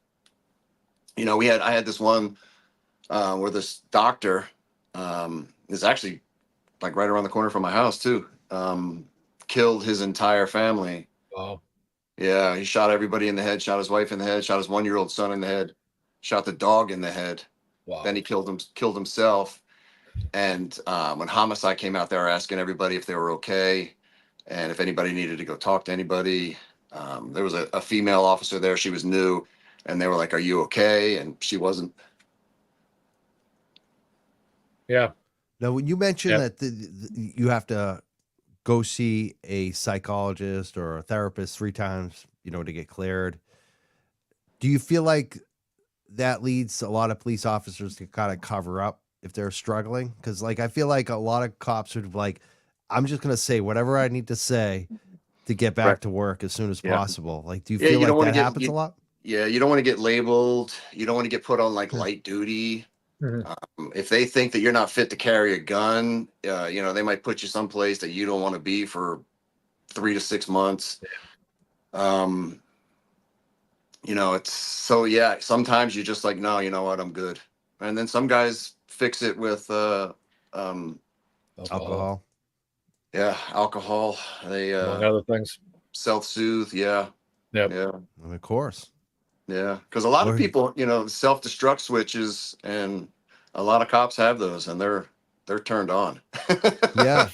You know, I had this one where this doctor is actually like right around the corner from my house too. Killed his entire family. Wow. Yeah, he shot everybody in the head, shot his wife in the head, shot his 1-year-old son in the head, shot the dog in the head. Wow. Then he killed himself. And when homicide came out, they were asking everybody if they were okay and if anybody needed to go talk to anybody. There was a female officer there. She was new, and they were like, "Are you okay?" And she wasn't. Yeah. Now, when you mentioned Yep. that you have to go see a psychologist or a therapist 3 times, to get cleared, do you feel like that leads a lot of police officers to kind of cover up if they're struggling? Because, like, I feel like a lot of cops would be like, I'm just going to say whatever I need to say to get back Right. to work as soon as Yeah. possible. Like, do you Yeah, feel you don't like want that to happens a lot? Yeah, you don't want to get labeled. You don't want to get put on like Hmm. light duty. Mhm. If they think that you're not fit to carry a gun, they might put you someplace that you don't want to be for 3 to 6 months. It's so, yeah, sometimes you're just like, no, you know what, I'm good. And then some guys fix it with Alcohol. yeah, alcohol. They Among other things. self-soothe. Yeah. Yep. Yeah. And of course. Yeah. Because a lot of Or- people, self-destruct switches, and a lot of cops have those, and they're turned on. Yeah.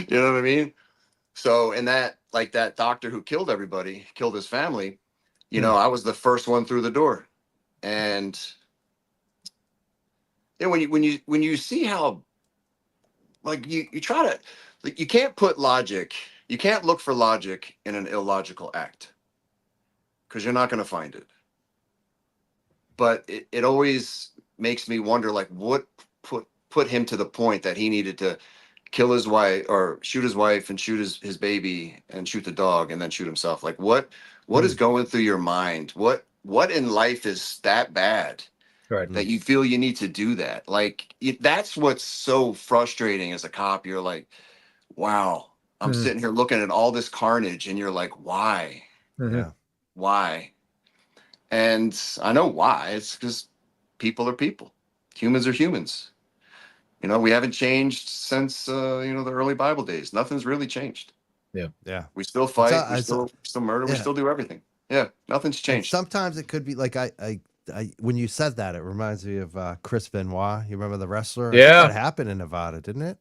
You know what I mean? So in that, like that doctor who killed everybody, killed his family, I was the first one through the door. And when you see how, like, you try to, like, you can't put logic, you can't look for logic in an illogical act, because you're not going to find it. But it always makes me wonder, like, what put him to the point that he needed to kill his wife, or shoot his wife, and shoot his baby, and shoot the dog, and then shoot himself. Like, what is going through your mind? What in life is that bad Right. that you feel you need to do that? Like, that's what's so frustrating as a cop. You're like, wow, I'm sitting here looking at all this carnage, and you're like, why? Yeah. Why? And I know why. It's because people are people. Humans are humans. We haven't changed since the early Bible days. Nothing's really changed. Yeah. We still fight. We It's still murder. We yeah. still do everything. Yeah, nothing's And changed. sometimes it could be like I when you said that, it reminds me of Chris Benoit. You remember the wrestler? I think Yeah. that happened in Nevada, didn't it?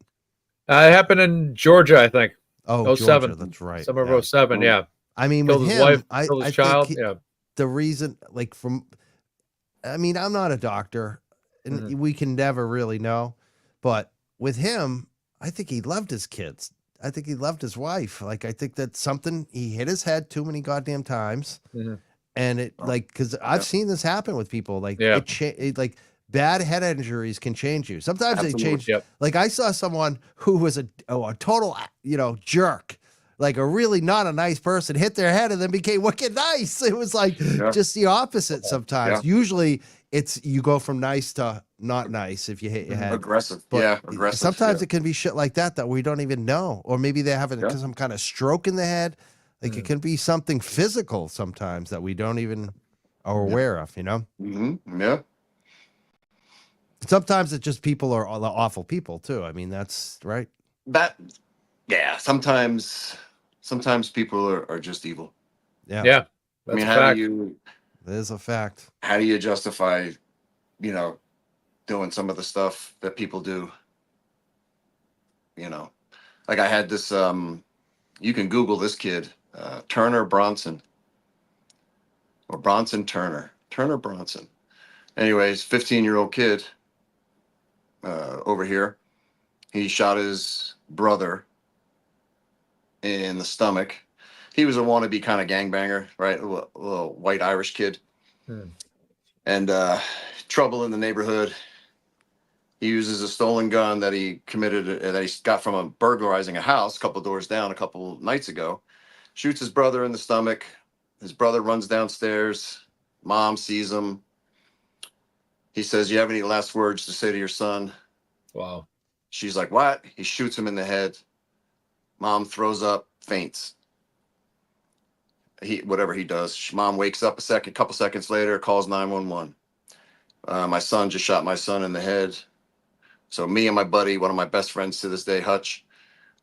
It happened in Georgia, I think. Oh, 07. Georgia. That's right. Summer Yeah. of 07. Yeah. I mean, Killed with his him, wife, I killed his think child. Yeah. the reason, like, I'm not a doctor, and we can never really know, but with him, I think he loved his kids. I think he loved his wife. Like, I think that's something, he hit his head too many goddamn times. And it, like, because I've seen this happen with people, like, like, bad head injuries can change you. Sometimes Absolutely. they change. Yep. Like, I saw someone who was a total, jerk, like a really not a nice person, hit their head and then became wicked nice. It was like just the opposite sometimes. Yeah. Usually it's you go from nice to not nice if you hit your head. Aggressive. But aggressive. sometimes it can be shit like that we don't even know. Or maybe they have some kind of stroke in the head. Like, it can be something physical sometimes that we don't even are aware of, Yeah. Sometimes it's just people are awful people too. I mean, that's right. Sometimes people are just evil. Yeah. Yeah. I mean, That is a fact. how do you justify, doing some of the stuff that people do? Like, I had this, you can Google this kid, Turner Bronson, or Bronson Turner Bronson. Anyways, 15-year-old kid over here. He shot his brother in the stomach. He was a wannabe kind of gangbanger, right? A little white Irish kid. And trouble in the neighborhood. He uses a stolen gun that he got from a burglarizing a house a couple doors down a couple nights ago. Shoots his brother in the stomach. His brother runs downstairs. Mom sees him. He says, "You have any last words to say to your son?" Wow. She's like, "What?" He shoots him in the head. Mom throws up, faints. Whatever he does. Mom wakes up couple seconds later, calls 911. My son just shot my son in the head. So me and my buddy, one of my best friends to this day, Hutch,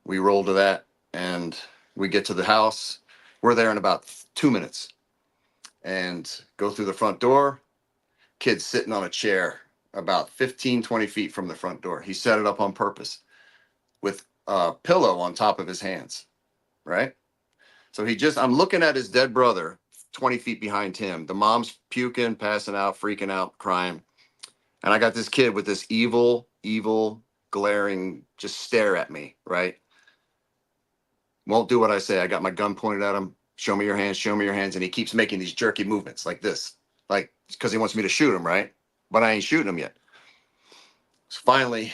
we roll to that and we get to the house. We're there in about 2 minutes and go through the front door. Kid's sitting on a chair about 15, 20 feet from the front door. He set it up on purpose with a pillow on top of his hands, right? So I'm looking at his dead brother 20 feet behind him. The mom's puking, passing out, freaking out, crying. And I got this kid with this evil, glaring, just stare at me, right? Won't do what I say. I got my gun pointed at him. Show me your hands, show me your hands. And he keeps making these jerky movements like this, like, because he wants me to shoot him, right? But I ain't shooting him yet. So finally,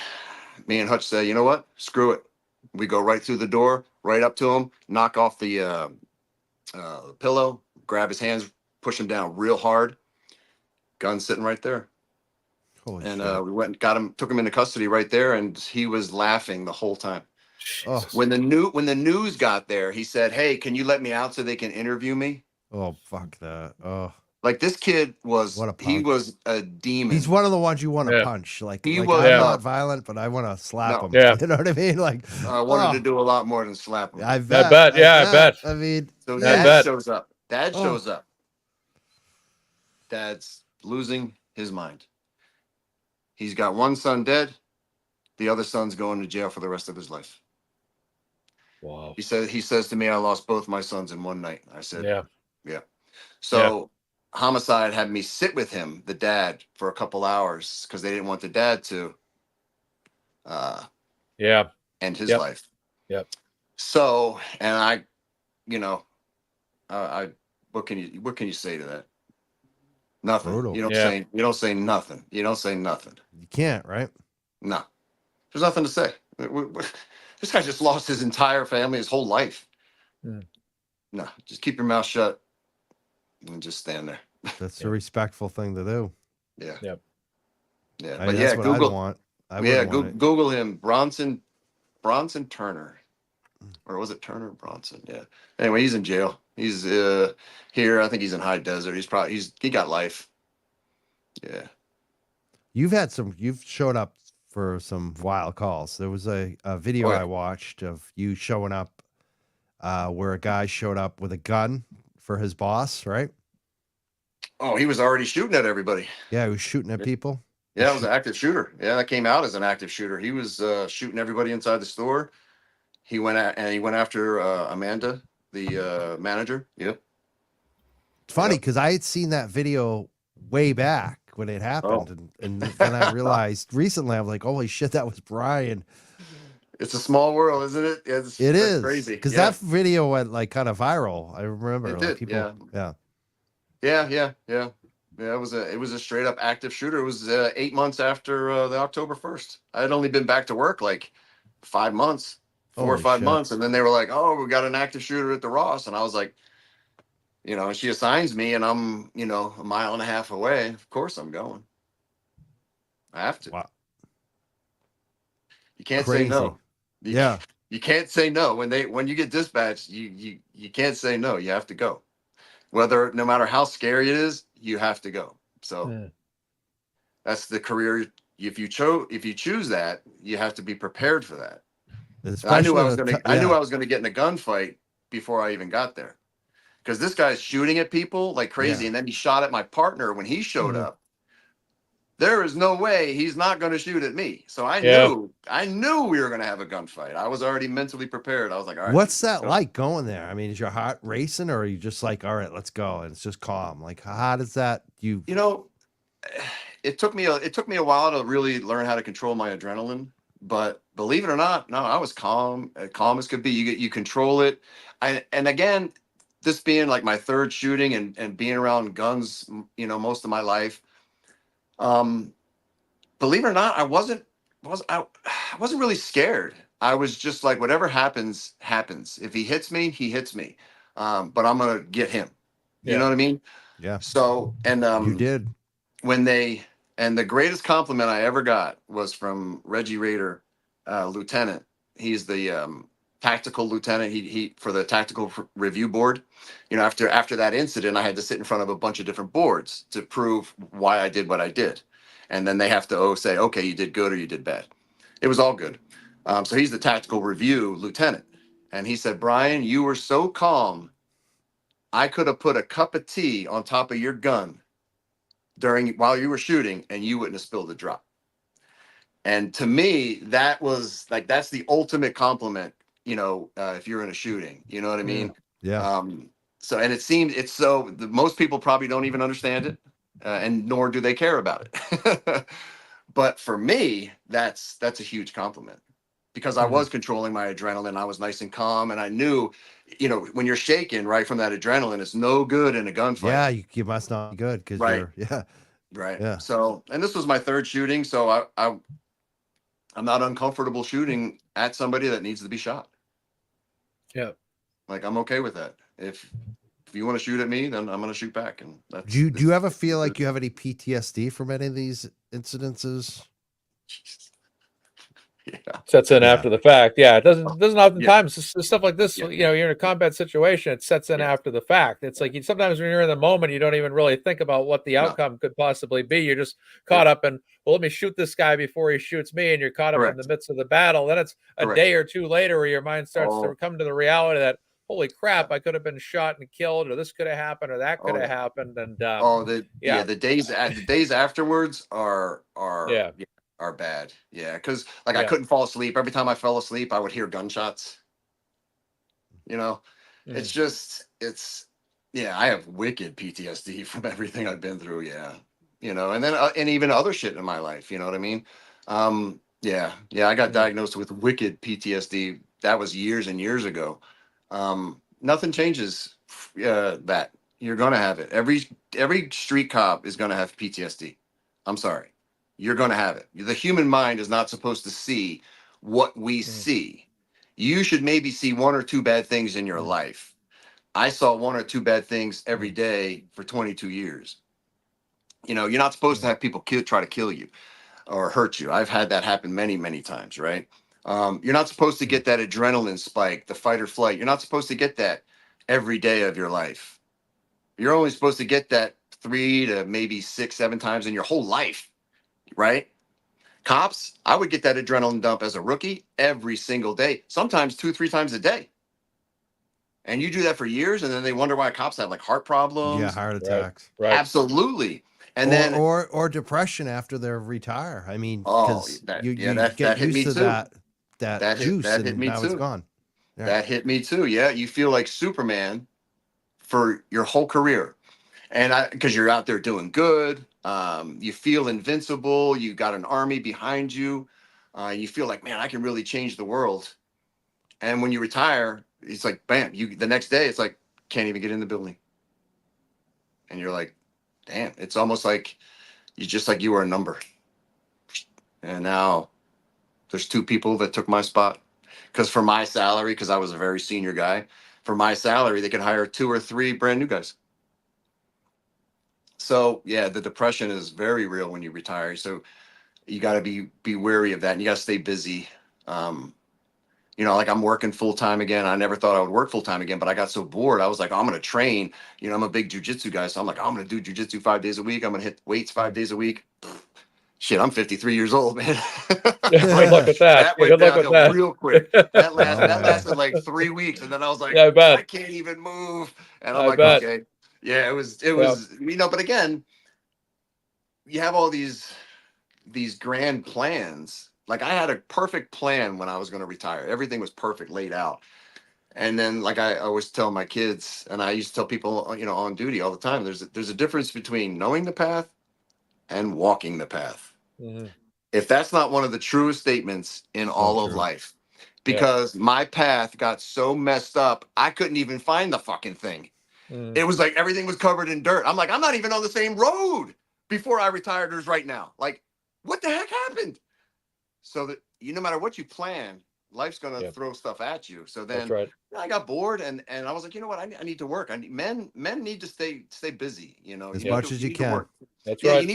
me and Hutch say, you know what? Screw it. We go right through the door, right up to him, knock off the pillow, grab his hands, push him down real hard. Gun sitting right there. Holy And shit. we went and got him, took him into custody right there, and he was laughing the whole time. Oh. When the news got there, he said, "Hey, can you let me out so they can interview me?" Oh, fuck that. Oh. Like, this kid was, What a he punk. was a demon. He's one of the ones you want to Yeah. punch. Like, He like was, I'm not violent, but I want to slap No. him. Yeah. You know what I mean? Like, I wanted to do a lot more than slap him. I bet. bet. Yeah, I bet. I mean, So yeah. Dad shows up. Dad Oh. shows up. Dad's losing his mind. He's got one son dead. The other son's going to jail for the rest of his life. Wow. He says to me, "I lost both my sons in one night." I said, Yeah. So homicide had me sit with him, the dad, for a couple hours because they didn't want the dad to Yeah. end his Yep. life. Yep. So, and I, what can you say to that? Nothing. Brutal. You don't say nothing. You don't say nothing. You can't, right? No, there's nothing to say. This guy just lost his entire family, his whole life. Mm. No, just keep your mouth shut and just stand there. That's a respectful thing to do. Yeah. Yep. Yeah. I But mean, yeah, that's what Google. I'd want. I would want it. Google him, Bronson Turner, or was it Turner Bronson? Yeah. Anyway, he's in jail. He's here. I think he's in High Desert. He got life. Yeah. You've showed up for some wild calls. There was a video I watched of you showing up where a guy showed up with a gun for his boss, right? Oh, he was already shooting at everybody. Yeah, he was shooting at people. Yeah, it was an active shooter. Yeah, that came out as an active shooter. He was shooting everybody inside the store. He went after Amanda, the manager. Yep. It's funny because I had seen that video way back when it happened, and then I realized recently, I'm like, holy shit, that was Bryon. It's a small world, isn't it? It's crazy. Because that video went like kind of viral. I remember. It like, did. people, Yeah. It was a straight up active shooter. It was 8 months after the October 1st. I had only been back to work like 5 months, 4 or 5 months, and then they were like, "Oh, we got an active shooter at the Ross," and I was like, she assigns me, and I'm a mile and a half away. Of course, I'm going. I have to. Wow. You can't say no. You can't say no when you get dispatched. You can't say no. You have to go. No matter how scary it is, you have to go. So that's the career. If you choose that, you have to be prepared for that. I knew I was going to get in a gunfight before I even got there, because this guy's shooting at people like crazy, and then he shot at my partner when he showed up. There is no way he's not going to shoot at me. So I knew we were going to have a gunfight. I was already mentally prepared. I was like, all right. What's that like going there? I mean, is your heart racing, or are you just like, all right, let's go, and it's just calm? Like, how does that it took me a while to really learn how to control my adrenaline, but believe it or not, no, I was calm as could be. You control it. And again, this being like my third shooting and being around guns, most of my life, believe it or not, I wasn't really scared. I was just like, whatever happens, happens. If he hits me, he hits me. But I'm gonna get him. You know what I mean? Yeah. So, and you did. when they And the greatest compliment I ever got was from Reggie Rader, lieutenant. He's the tactical lieutenant. He for the tactical review board. You know, after that incident, I had to sit in front of a bunch of different boards to prove why I did what I did, and then they have to say, okay, you did good or you did bad. It was all good. So he's the tactical review lieutenant, and he said, Bryon, you were so calm. I could have put a cup of tea on top of your gun while you were shooting, and you wouldn't have spilled a drop. And to me, that was like, that's the ultimate compliment, you know, if you're in a shooting, you know what I mean? Yeah. So, and it's so most people probably don't even understand it, and nor do they care about it. But for me, that's a huge compliment, because I was controlling my adrenaline. I was nice and calm, and I knew, you know, when you're shaking right from that adrenaline, it's no good in a gunfight. Yeah, you must not be good because Right. you're Right. Yeah. So, and this was my third shooting, so I'm not uncomfortable shooting at somebody that needs to be shot. Yeah. Like, I'm okay with that. If you want to shoot at me, then I'm going to shoot back. And that's, Do you ever feel like you have any PTSD from any of these incidences? Yeah. Sets in Yeah. after the fact. Yeah, it doesn't oftentimes stuff like this. Yeah. You know, you're in a combat situation. It sets in after the fact. It's like sometimes when you're in the moment, you don't even really think about what the outcome could possibly be. You're just caught up in, well, let me shoot this guy before he shoots me, and you're caught up in the midst of the battle. Then it's a day or two later where your mind starts to come to the reality that, holy crap, I could have been shot and killed, or this could have happened, or that could have happened. And the days afterwards are bad. Yeah, because like I couldn't fall asleep. Every time I fell asleep, I would hear gunshots. You know, it's just I have wicked PTSD from everything I've been through. Yeah, you know, and then and even other shit in my life. You know what I mean? I got diagnosed with wicked PTSD. That was years and years ago. Nothing changes that. You're gonna have it. Every street cop is gonna have PTSD. I'm sorry. You're gonna have it. The human mind is not supposed to see what we see. You should maybe see one or two bad things in your life. I saw one or two bad things every day for 22 years. You know, you're not supposed to have people try to kill you or hurt you. I've had that happen many, many times, right? You're not supposed to get that adrenaline spike, the fight or flight. You're not supposed to get that every day of your life. You're only supposed to get that 3 to maybe 6, 7 times in your whole life, right? Cops, I would get that adrenaline dump as a rookie every single day, sometimes 2, 3 times a day. And you do that for years, and then they wonder why cops have like heart problems. Yeah, heart attacks. Right. Absolutely. And then or depression after they retire. I mean, because that get hit me used to too. that juice, that and hit me now it's too. gone. Yeah. That hit me too. Yeah, you feel like Superman for your whole career, and because you're out there doing good, you feel invincible. You got an army behind you. You feel like, man, I can really change the world. And when you retire, it's like, bam, the next day, it's like, can't even get in the building. And you're like, damn, it's almost like you were a number. And now there's 2 people that took my spot. Because for my salary, because I was a very senior guy, for my salary, they could hire 2 or 3 brand new guys. So yeah, the depression is very real when you retire. So you got to be wary of that, and you got to stay busy. You know, like I'm working full time again. I never thought I would work full time again, but I got so bored. I was like, I'm going to train. You know, I'm a big jujitsu guy. So I'm like, I'm going to do jujitsu 5 days a week. I'm going to hit weights 5 days a week. Shit, I'm 53 years old, man. Good luck with that. That went downhill real quick. That man. lasted like 3 weeks. And then I was like, I bet. I can't even move. And I'm I like, bet. okay. Yeah, it was, you know, but again, you have all these grand plans. Like I had a perfect plan when I was going to retire. Everything was perfect, laid out. And then, like I always tell my kids, and I used to tell people, you know, on duty all the time, there's a difference between knowing the path and walking the path. If that's not one of the truest statements in all of life, because my path got so messed up, I couldn't even find the fucking thing. It was like everything was covered in dirt. I'm like, I'm not even on the same road before I retired as right now. Like, what the heck happened? So that no matter what you plan, Life's gonna Yep. throw stuff at you. So That's then right. I got bored, and I was like, you know what? I need to work. Men need to stay busy. You know, As you much need to, as you you need to can. work. That's Yeah, right. you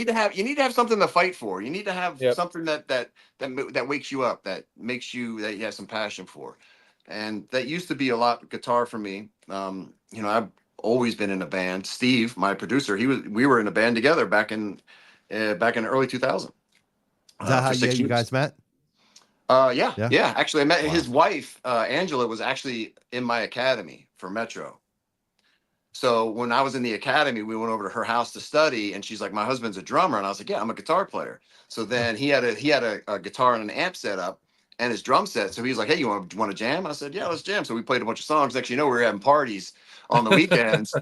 need to have something to fight for. You need to have Yep. something that wakes you up, that you have some passion for. And that used to be a lot guitar for me. You know, I've always been in a band. Steve, my producer, we were in a band together back in the early 2000s. Is that how For 6 you years. guys met? Yeah, Yeah. yeah. Actually, I met Wow. his wife, Angela, was actually in my academy for Metro. So when I was in the academy, we went over to her house to study, and she's like, "My husband's a drummer," and I was like, "Yeah, I'm a guitar player." So then he had a guitar and an amp set up and his drum set. So he was like, "Hey, you want to jam?" I said, "Yeah, let's jam." So we played a bunch of songs. Next, you know, we were having parties on the weekends,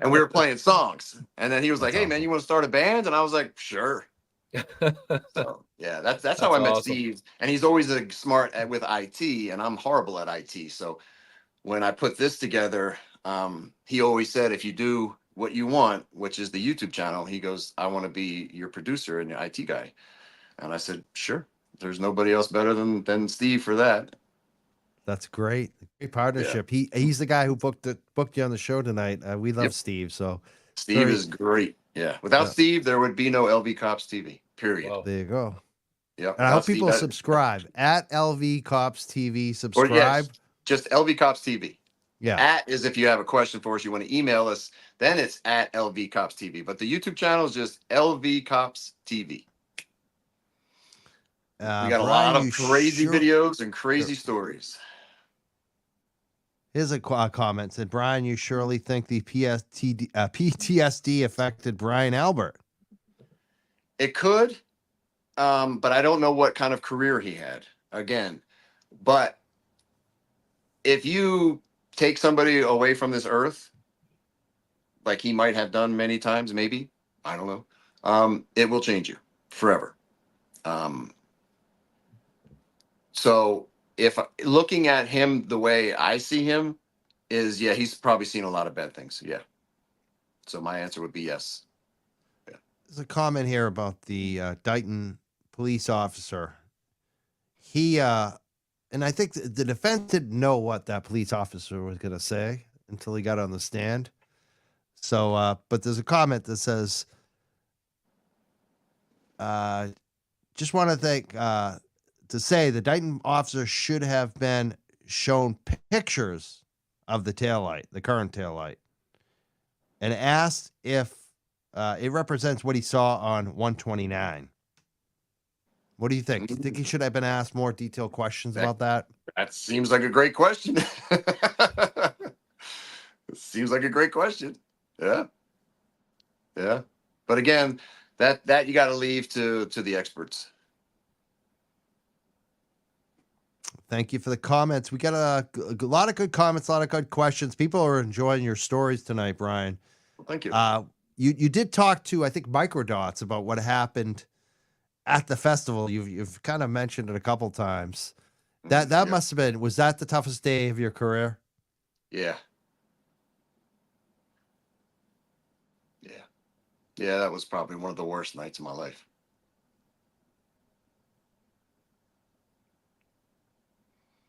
and we were playing songs. And then he was like, That's "Hey, man, awesome. you want to start a band?" And I was like, "Sure." So yeah, that's how That's I met awesome. Steve, and he's always a smart with IT, and I'm horrible at IT. So when I put this together, he always said, if you do what you want, which is the YouTube channel, he goes, I want to be your producer and your IT guy. And I said, sure. There's nobody else better than Steve for that. That's great. Great Yeah. partnership. He's the guy who booked you on the show tonight. We love Yep. Steve. So Steve very, is great. Yeah. Without yeah, Steve, there would be no LV Cops TV. Period. Wow. there you go. Yep. And I Without hope Steve, people subscribe at LV Cops TV. or yes, Subscribe. just LV Cops TV. Yeah. At is if you have a question for us, you want to email us, then it's at LV Cops TV. But the YouTube channel is just LV Cops TV. We got a Bryon, lot of you crazy sure? videos and crazy stories. Here's a comment. Said, Bryon, you surely think the PTSD affected Brian Albert? It could, but I don't know what kind of career he had. Again, but if you take somebody away from this earth, like he might have done many times, maybe, I don't know, it will change you forever. So if looking at him the way I see him is, yeah, he's probably seen a lot of bad things. Yeah. So my answer would be yes. Yeah. There's a comment here about the Dighton police officer. He and I think the defense didn't know what that police officer was going to say until he got on the stand. So, but there's a comment that says, just want to thank to say the Dighton officer should have been shown pictures of the taillight, the current taillight, and asked if it represents what he saw on 129. What do you think? Do you think he should have been asked more detailed questions about that? That seems like a great question. Seems like a great question. Yeah. Yeah. But again, that you got to leave to the experts. Thank you for the comments. We got a lot of good comments, a lot of good questions. People are enjoying your stories tonight, Bryon. Well, thank you. You did talk to, I think, Microdots about what happened at the festival. You've kind of mentioned it a couple times. That Yeah. must have been, was that the toughest day of your career? Yeah. Yeah. Yeah, that was probably one of the worst nights of my life.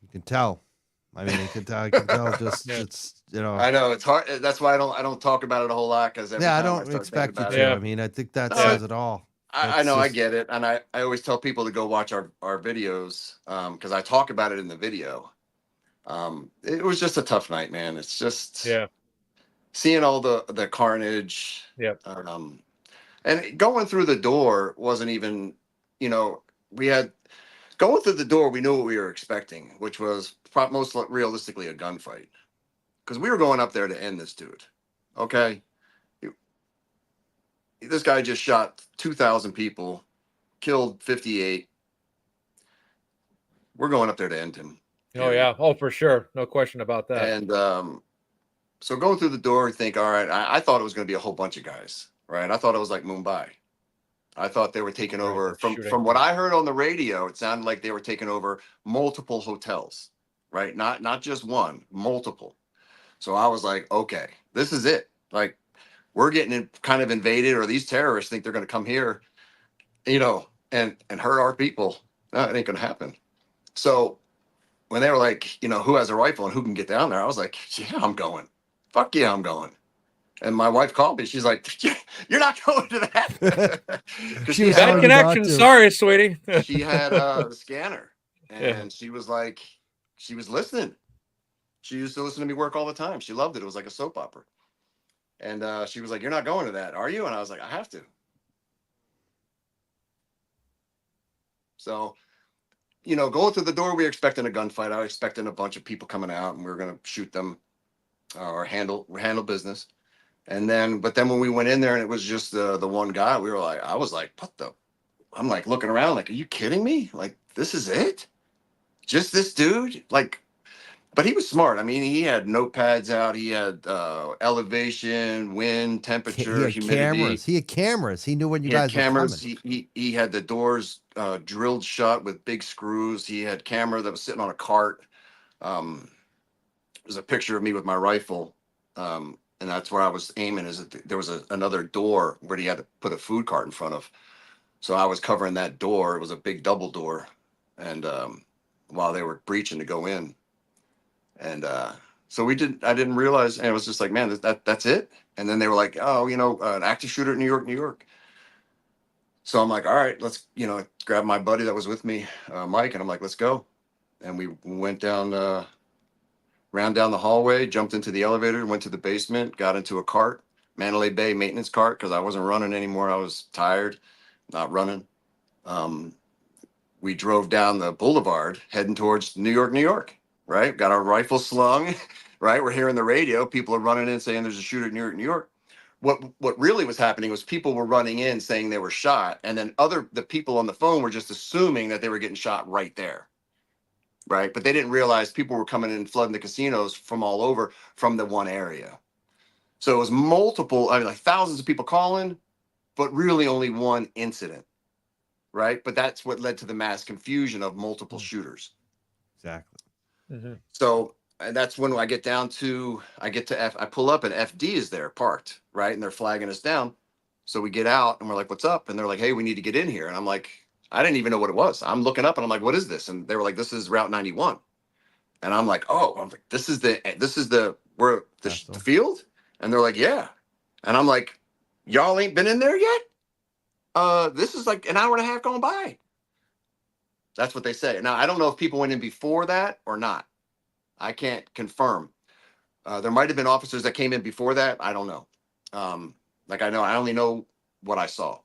You can tell. I mean, I can tell just, Yeah. it's, you know. I know it's hard. That's why I don't talk about it a whole lot, because every Yeah, I time don't start expect you thinking to. about Yeah. I mean, I think that No, says it all. I know, I Just- get it. And I always tell people to go watch our videos, because I talk about it in the video. It was just a tough night, man. It's just seeing all the carnage. Yeah. And going through the door wasn't even, we had going through the door, we knew what we were expecting, which was most realistically a gunfight, because we were going up there to end this dude. Okay. This guy just shot 2,000 people, killed 58. We're going up there to end him. Oh yeah. Oh, for sure. No question about that. And so going through the door, you think, all right, I thought it was going to be a whole bunch of guys, right? I thought it was like Mumbai. I thought they were taking over from what I heard on the radio. It sounded like they were taking over multiple hotels, right? Not just one, multiple. So I was like, okay, this is it. Like, we're getting kind of invaded, or these terrorists think they're going to come here, and hurt our people. No, it ain't going to happen. So when they were like, you know, who has a rifle and who can get down there, I was like, yeah, I'm going. Fuck yeah, I'm going. And my wife called me. She's like, you're not going to that. Because She was Bad telling you not connection. to. Sorry, sweetie. she had the scanner, Yeah. and she was like, she was listening. She used to listen to me work all the time. She loved it. It was like a soap opera. And she was like, you're not going to that, are you? And I was like, I have to. So, you know, going through the door, we were expecting a gunfight. I was expecting a bunch of people coming out, and we were going to shoot them or handle business. And then, but then when we went in there and it was just the one guy, we were like, I was like, what the? I'm like looking around, like, are you kidding me? Like, this is it? Just this dude? Like, but he was smart. I mean, he had notepads out. He had elevation, wind, temperature, He had humidity. cameras. He had cameras. He knew when you He had guys were cameras. coming. He had the doors drilled shut with big screws. He had camera that was sitting on a cart. There's a picture of me with my rifle, and that's where I was aiming. Is that there was another door where he had to put a food cart in front of. So I was covering that door. It was a big double door, and while they were breaching to go in, and so we did. I didn't realize, and it was just like, man, that's it. And then they were like, oh, you know, an active shooter at New York, New York. So I'm like, all right, let's, you know, grab my buddy that was with me, Mike, and I'm like, let's go. And we went down, ran down the hallway, jumped into the elevator, went to the basement, got into a cart, Mandalay Bay maintenance cart, because I wasn't running anymore. I was tired, not running. We drove down the boulevard heading towards New York, New York, right? Got our rifle slung, right? We're hearing the radio. People are running in saying there's a shooter in New York, New York. What really was happening was people were running in saying they were shot, and then the people on the phone were just assuming that they were getting shot right there, right? But they didn't realize people were coming in flooding the casinos from all over from the one area. So it was multiple, I mean, like thousands of people calling, but really only one incident, right? But that's what led to the mass confusion of multiple shooters. Exactly. Mm-hmm. So, and that's when I get to I pull up and FD is there parked, right? And they're flagging us down. So we get out and we're like, what's up? And they're like, hey, we need to get in here. And I'm like, I didn't even know what it was. I'm looking up and I'm like, what is this? And they were like, this is Route 91. And I'm like, oh, I'm like, this is the field? And they're like, yeah. And I'm like, y'all ain't been in there yet? This is like an hour and a half going by. That's what they say. Now, I don't know if people went in before that or not. I can't confirm. There might have been officers that came in before that. I don't know. I only know what I saw.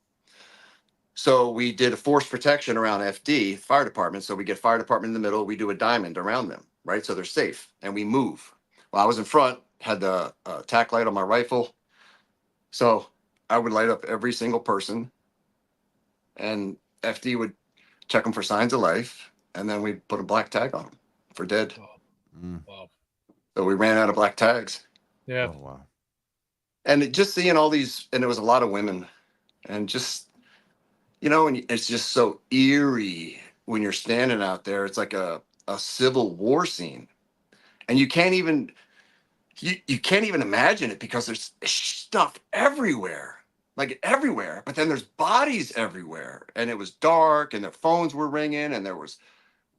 So we did a force protection around FD, fire department. So we get fire department in the middle. We do a diamond around them, right? So they're safe and we move. Well, I was in front, had the tack light on my rifle. So I would light up every single person and FD would check them for signs of life. And then we put a black tag on them for dead. Wow. So we ran out of black tags. Yeah. Oh, wow. And just seeing all these, and there was a lot of women, and just, you know, and it's just so eerie when you're standing out there. It's like a civil war scene, and you can't even imagine it because there's stuff everywhere, like everywhere. But then there's bodies everywhere, and it was dark, and their phones were ringing, and there was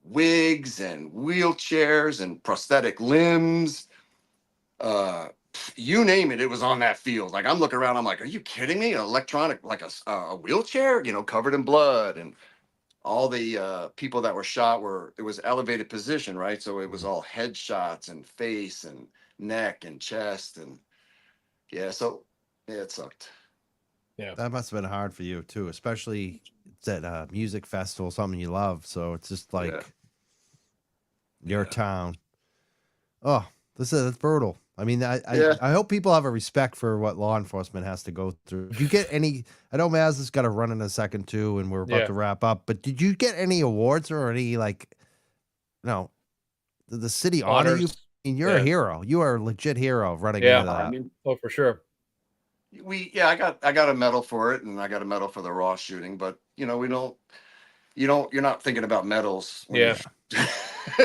wigs and wheelchairs and prosthetic limbs. You name it, it was on that field. Like I'm looking around, I'm like, are you kidding me? An electronic, like a wheelchair, you know, covered in blood, and all the people that were shot it was elevated position, right? So it was all head shots and face and neck and chest, and yeah, so yeah, it sucked. Yeah. That must have been hard for you too, especially it's at a music festival, something you love. So it's just like your town. Oh, that's brutal. I mean, I hope people have a respect for what law enforcement has to go through. Did you get any? I know Mazza's got to run in a second too, and we're about to wrap up. But did you get any awards or any did the city honor you? I mean, you're a hero. You are a legit hero running into that. I mean, oh, for sure. I got a medal for it, and I got a medal for the Ross shooting. But you know, you're not thinking about medals. Yeah.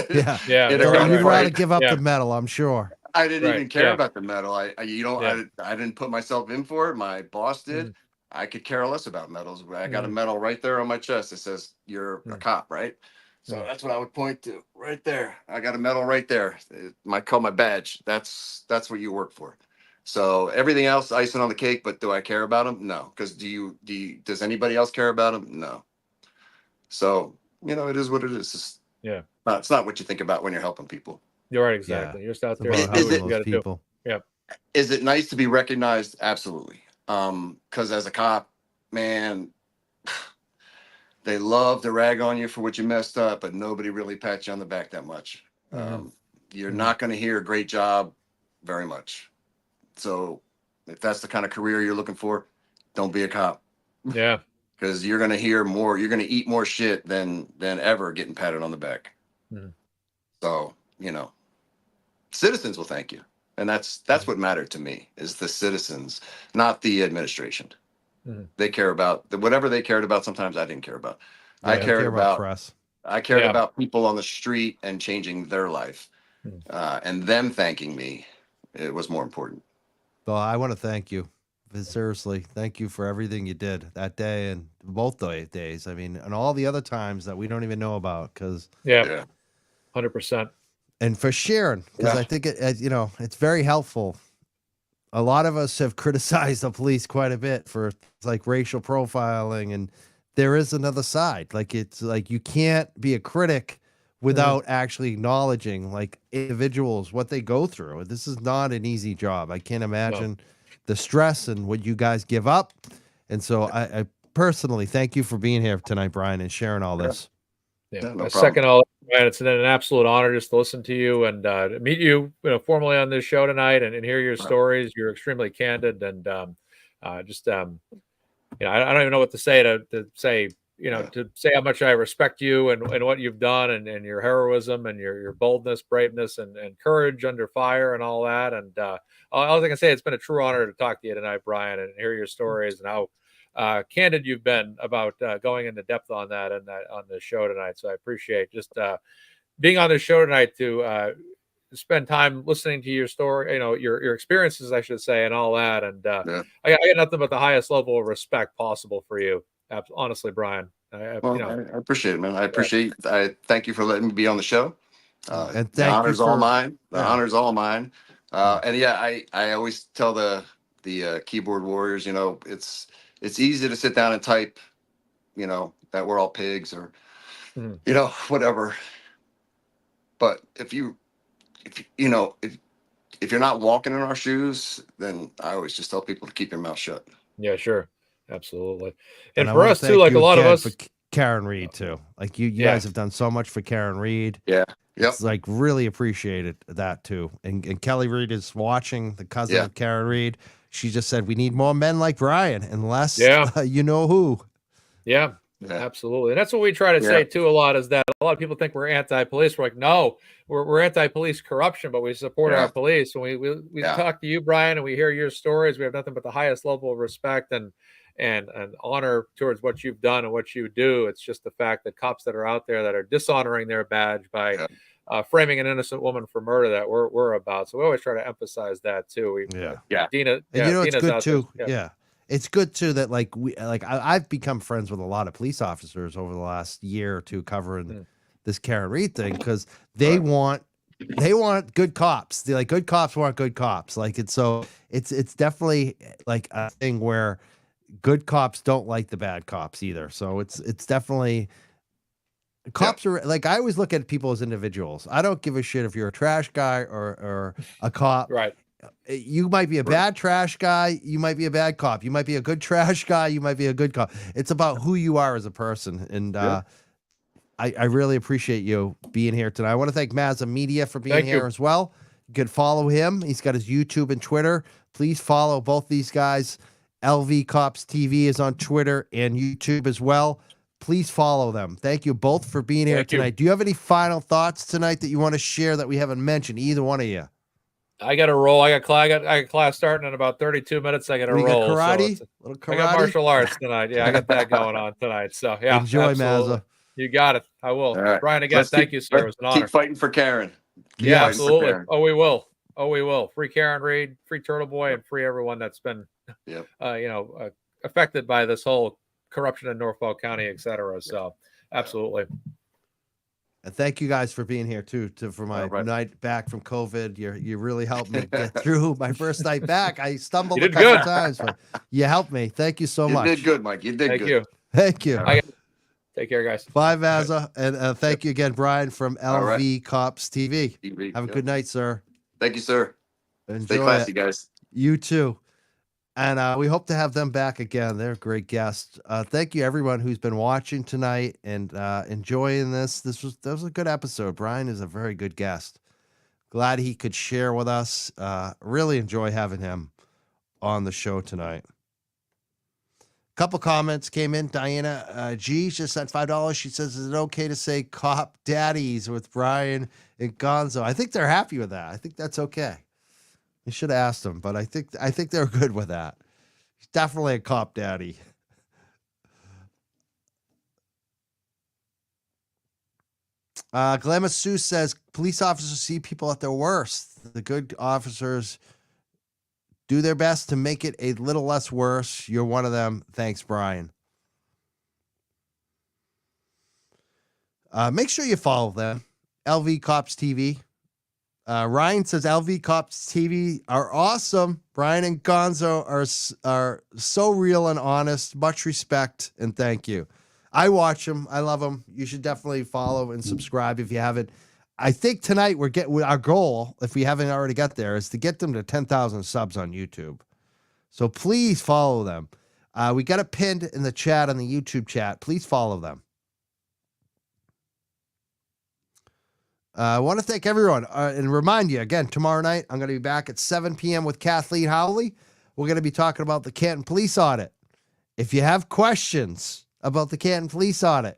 Yeah. You'd rather give up the medal, I'm sure. I didn't even care about the medal. I didn't put myself in for it. My boss did. I could care less about medals. I got a medal right there on my chest. It says you're a cop, right? So that's what I would point to right there. I got a medal right there. It might call my badge. That's what you work for. So everything else, icing on the cake. But do I care about them? No. Because does anybody else care about them? No. So it is what it is. It's not what you think about when you're helping people. You're right. Exactly. You're just out there. About Do what helping you got those to do. people. Yeah. Is it nice to be recognized? Absolutely. Because as a cop, man, they love to rag on you for what you messed up, but nobody really pats you on the back that much. You're not going to hear a great job very much. So if that's the kind of career you're looking for, don't be a cop. Yeah. Because you're going to hear more. You're going to eat more shit than ever getting patted on the back. So, citizens will thank you. And that's what mattered to me, is the citizens, not the administration. They care about whatever they cared about. Sometimes I didn't care about. Yeah, I cared about press. I cared about people on the street and changing their life, and them thanking me. It was more important. So I want to thank you. Seriously, thank you for everything you did that day and both days. I mean, and all the other times that we don't even know about, because 100%. And for sharing, because I think it's very helpful. A lot of us have criticized the police quite a bit for like racial profiling, and there is another side. Like, it's like you can't be a critic without actually acknowledging like individuals, what they go through. This is not an easy job. I can't imagine the stress and what you guys give up. And so I personally thank you for being here tonight, Bryon, and sharing all this. Yeah, no second all, man. It's an absolute honor just to listen to you and meet you, formally on this show tonight and hear your stories. You're extremely candid and I don't even know what to say to say how much I respect you and what you've done and your heroism and your boldness, braveness, and courage under fire and all that. And all I can say, it's been a true honor to talk to you tonight, Bryon, and hear your stories and how candid you've been about going into depth on that and on the show tonight. So I appreciate just being on this show tonight to spend time listening to your story, your experiences, I should say, and all that. And I got nothing but the highest level of respect possible for you. Honestly, Bryon. I appreciate it, man. I thank you for letting me be on the show. And the honor's all mine. The honor's all mine. And I always tell the keyboard warriors, it's easy to sit down and type, that we're all pigs or, whatever. But if you're not walking in our shoes, then I always just tell people to keep your mouth shut. Yeah, sure. Absolutely. And for us too, like a lot of us, for Karen Reed too. Like you guys have done so much for Karen Reed. Yeah. Yep. It's like really appreciated that too. And Kelly Reed is watching, the cousin of Karen Reed. She just said, we need more men like Bryon and less, you know who. Yeah, absolutely. And that's what we try to say too a lot, is that a lot of people think we're anti-police. We're like, no, we're anti-police corruption, but we support our police. When we talk to you, Bryon, and we hear your stories, we have nothing but the highest level of respect and honor towards what you've done and what you do. It's just the fact that cops that are out there that are dishonoring their badge by framing an innocent woman for murder that we're about. So we always try to emphasize that too. Dina, and it's Dina's good too. There. It's good too that I've become friends with a lot of police officers over the last year or two covering this Karen Reed thing, because they want good cops. They're like, good cops want good cops. Like it's definitely like a thing where good cops don't like the bad cops either. So it's definitely, cops are like, I always look at people as individuals. I don't give a shit if you're a trash guy or a cop. Right. You might be a bad trash guy. You might be a bad cop. You might be a good trash guy. You might be a good cop. It's about who you are as a person. And I really appreciate you being here tonight. I want to thank Mazza Media for being here as well. You can follow him. He's got his YouTube and Twitter. Please follow both these guys. LVCopsTV is on Twitter and YouTube as well. Please follow them. Thank you both for being here tonight. Do you have any final thoughts tonight that you want to share that we haven't mentioned, either one of you? I got to roll. I got class starting in about 32 minutes. I got to roll. Karate? So Little karate? I got martial arts tonight. Yeah, I got that going on tonight. So yeah, enjoy, absolutely. Mazza. You got it. I will. Right. Bryon, again, thank you, sir. It was an honor. Keep fighting for Karen. Yeah, absolutely. Oh, we will. Oh, we will. Free Karen Reed, free Turtle Boy, and free everyone that's been, affected by this whole corruption in Norfolk County, et cetera. So absolutely. And thank you guys for being here too. For my All right. night back from COVID, you really helped me get through my first night back. I stumbled You a did couple good. times, but you helped me. Thank you so You much. did good, Mike. You did Thank good. you. Thank you. All right. Take care, guys. Bye, Mazza, and thank you again, Bryon from All right. LVCopsTV. TV, Have a yeah. good night, sir. Thank you, sir. Stay Enjoy classy, it. guys. You too. And we hope to have them back again. They're great guests. Thank you, everyone who's been watching tonight and enjoying this. That was a good episode. Bryon is a very good guest. Glad he could share with us. Really enjoy having him on the show tonight. Couple comments came in. Diana G just sent $5. She says, "Is it okay to say cop daddies with Bryon and Gonzo?" I think they're happy with that. I think that's okay. You should have asked them, but I think they're good with that. He's definitely a cop daddy. Glamis Sue says, "Police officers see people at their worst. The good officers do their best to make it a little less worse. You're one of them. Thanks, Bryon." Make sure you follow them. LV Cops TV. Ryan says LV Cops TV are awesome. Bryon and Gonzo are so real and honest. Much respect and thank you. I watch them. I love them. You should definitely follow and subscribe if you haven't. I think tonight our goal, if we haven't already got there, is to get them to 10,000 subs on YouTube. So please follow them. We got it pinned in the chat on the YouTube chat. Please follow them. I want to thank everyone and remind you again, tomorrow night, I'm going to be back at 7 p.m. with Kathleen Howley. We're going to be talking about the Canton Police Audit. If you have questions about the Canton Police Audit,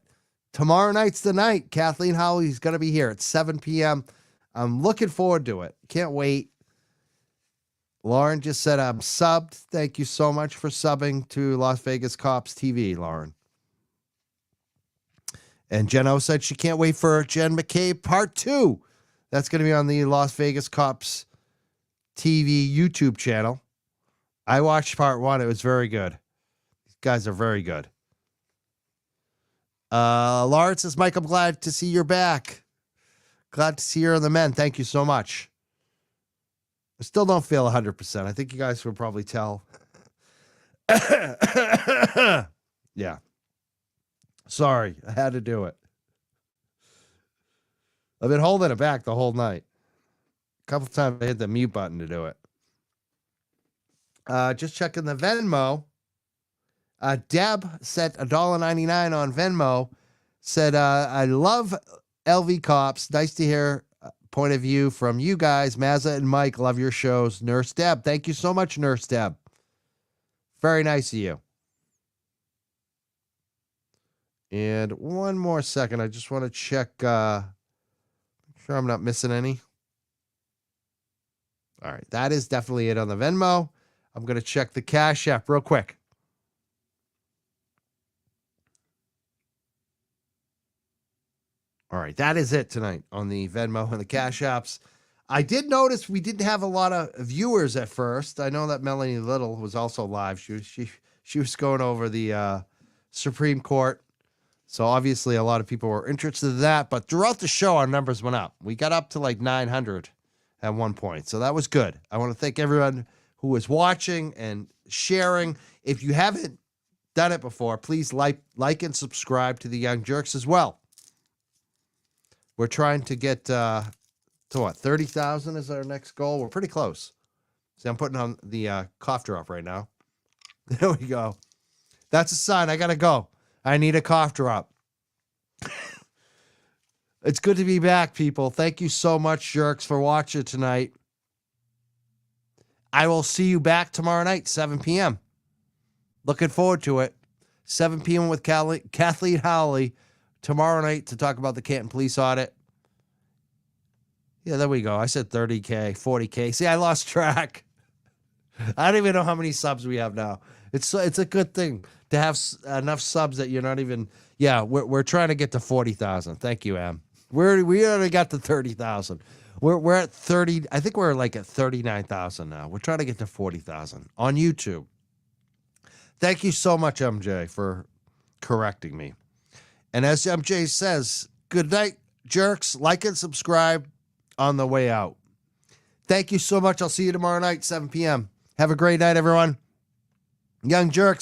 tomorrow night's the night. Kathleen Howley's going to be here at 7 p.m. I'm looking forward to it. Can't wait. Lauren just said I'm subbed. Thank you so much for subbing to Las Vegas Cops TV, Lauren. And Jen said she can't wait for Jen McCabe Part 2. That's going to be on the Las Vegas Cops TV YouTube channel. I watched Part 1. It was very good. These guys are very good. Lawrence says, "Mike, I'm glad to see you're back. Glad to see you on the men. Thank you so much. I still don't feel 100%. I think you guys will probably tell." Yeah. Sorry, I had to do it. I've been holding it back the whole night. A couple times I hit the mute button to do it. Just checking the Venmo. Deb sent $1.99 on Venmo. Said, "I love LV Cops. Nice to hear point of view from you guys. Mazza and Mike, love your shows. Nurse Deb." Thank you so much, Nurse Deb. Very nice of you. And one more second. I just want to check. Make sure I'm not missing any. All right. That is definitely it on the Venmo. I'm going to check the Cash App real quick. All right. That is it tonight on the Venmo and the Cash Apps. I did notice we didn't have a lot of viewers at first. I know that Melanie Little was also live. She was going over the Supreme Court. So obviously a lot of people were interested in that, but throughout the show, our numbers went up. We got up to like 900 at one point. So that was good. I want to thank everyone who was watching and sharing. If you haven't done it before, please like and subscribe to the Young Jerks as well. We're trying to get to what, 30,000 is our next goal. We're pretty close. See, I'm putting on the cough drop right now. There we go. That's a sign. I got to go. I need a cough drop. It's good to be back, people. Thank you so much, jerks, for watching tonight. I will see you back tomorrow night, 7 p.m. Looking forward to it. 7 p.m. with Kathleen Howley tomorrow night to talk about the Canton Police Audit. Yeah, there we go. I said 30K, 40K. See, I lost track. I don't even know how many subs we have now. It's a good thing to have enough subs that you're not even. Yeah, we're trying to get to 40,000. Thank you, Em. We already got to 30,000. We're at 30. I think we're like at 39,000 now. We're trying to get to 40,000 on YouTube. Thank you so much, MJ, for correcting me. And as MJ says, good night, jerks, like and subscribe on the way out. Thank you so much. I'll see you tomorrow night, 7 p.m. Have a great night, everyone. Young jerks.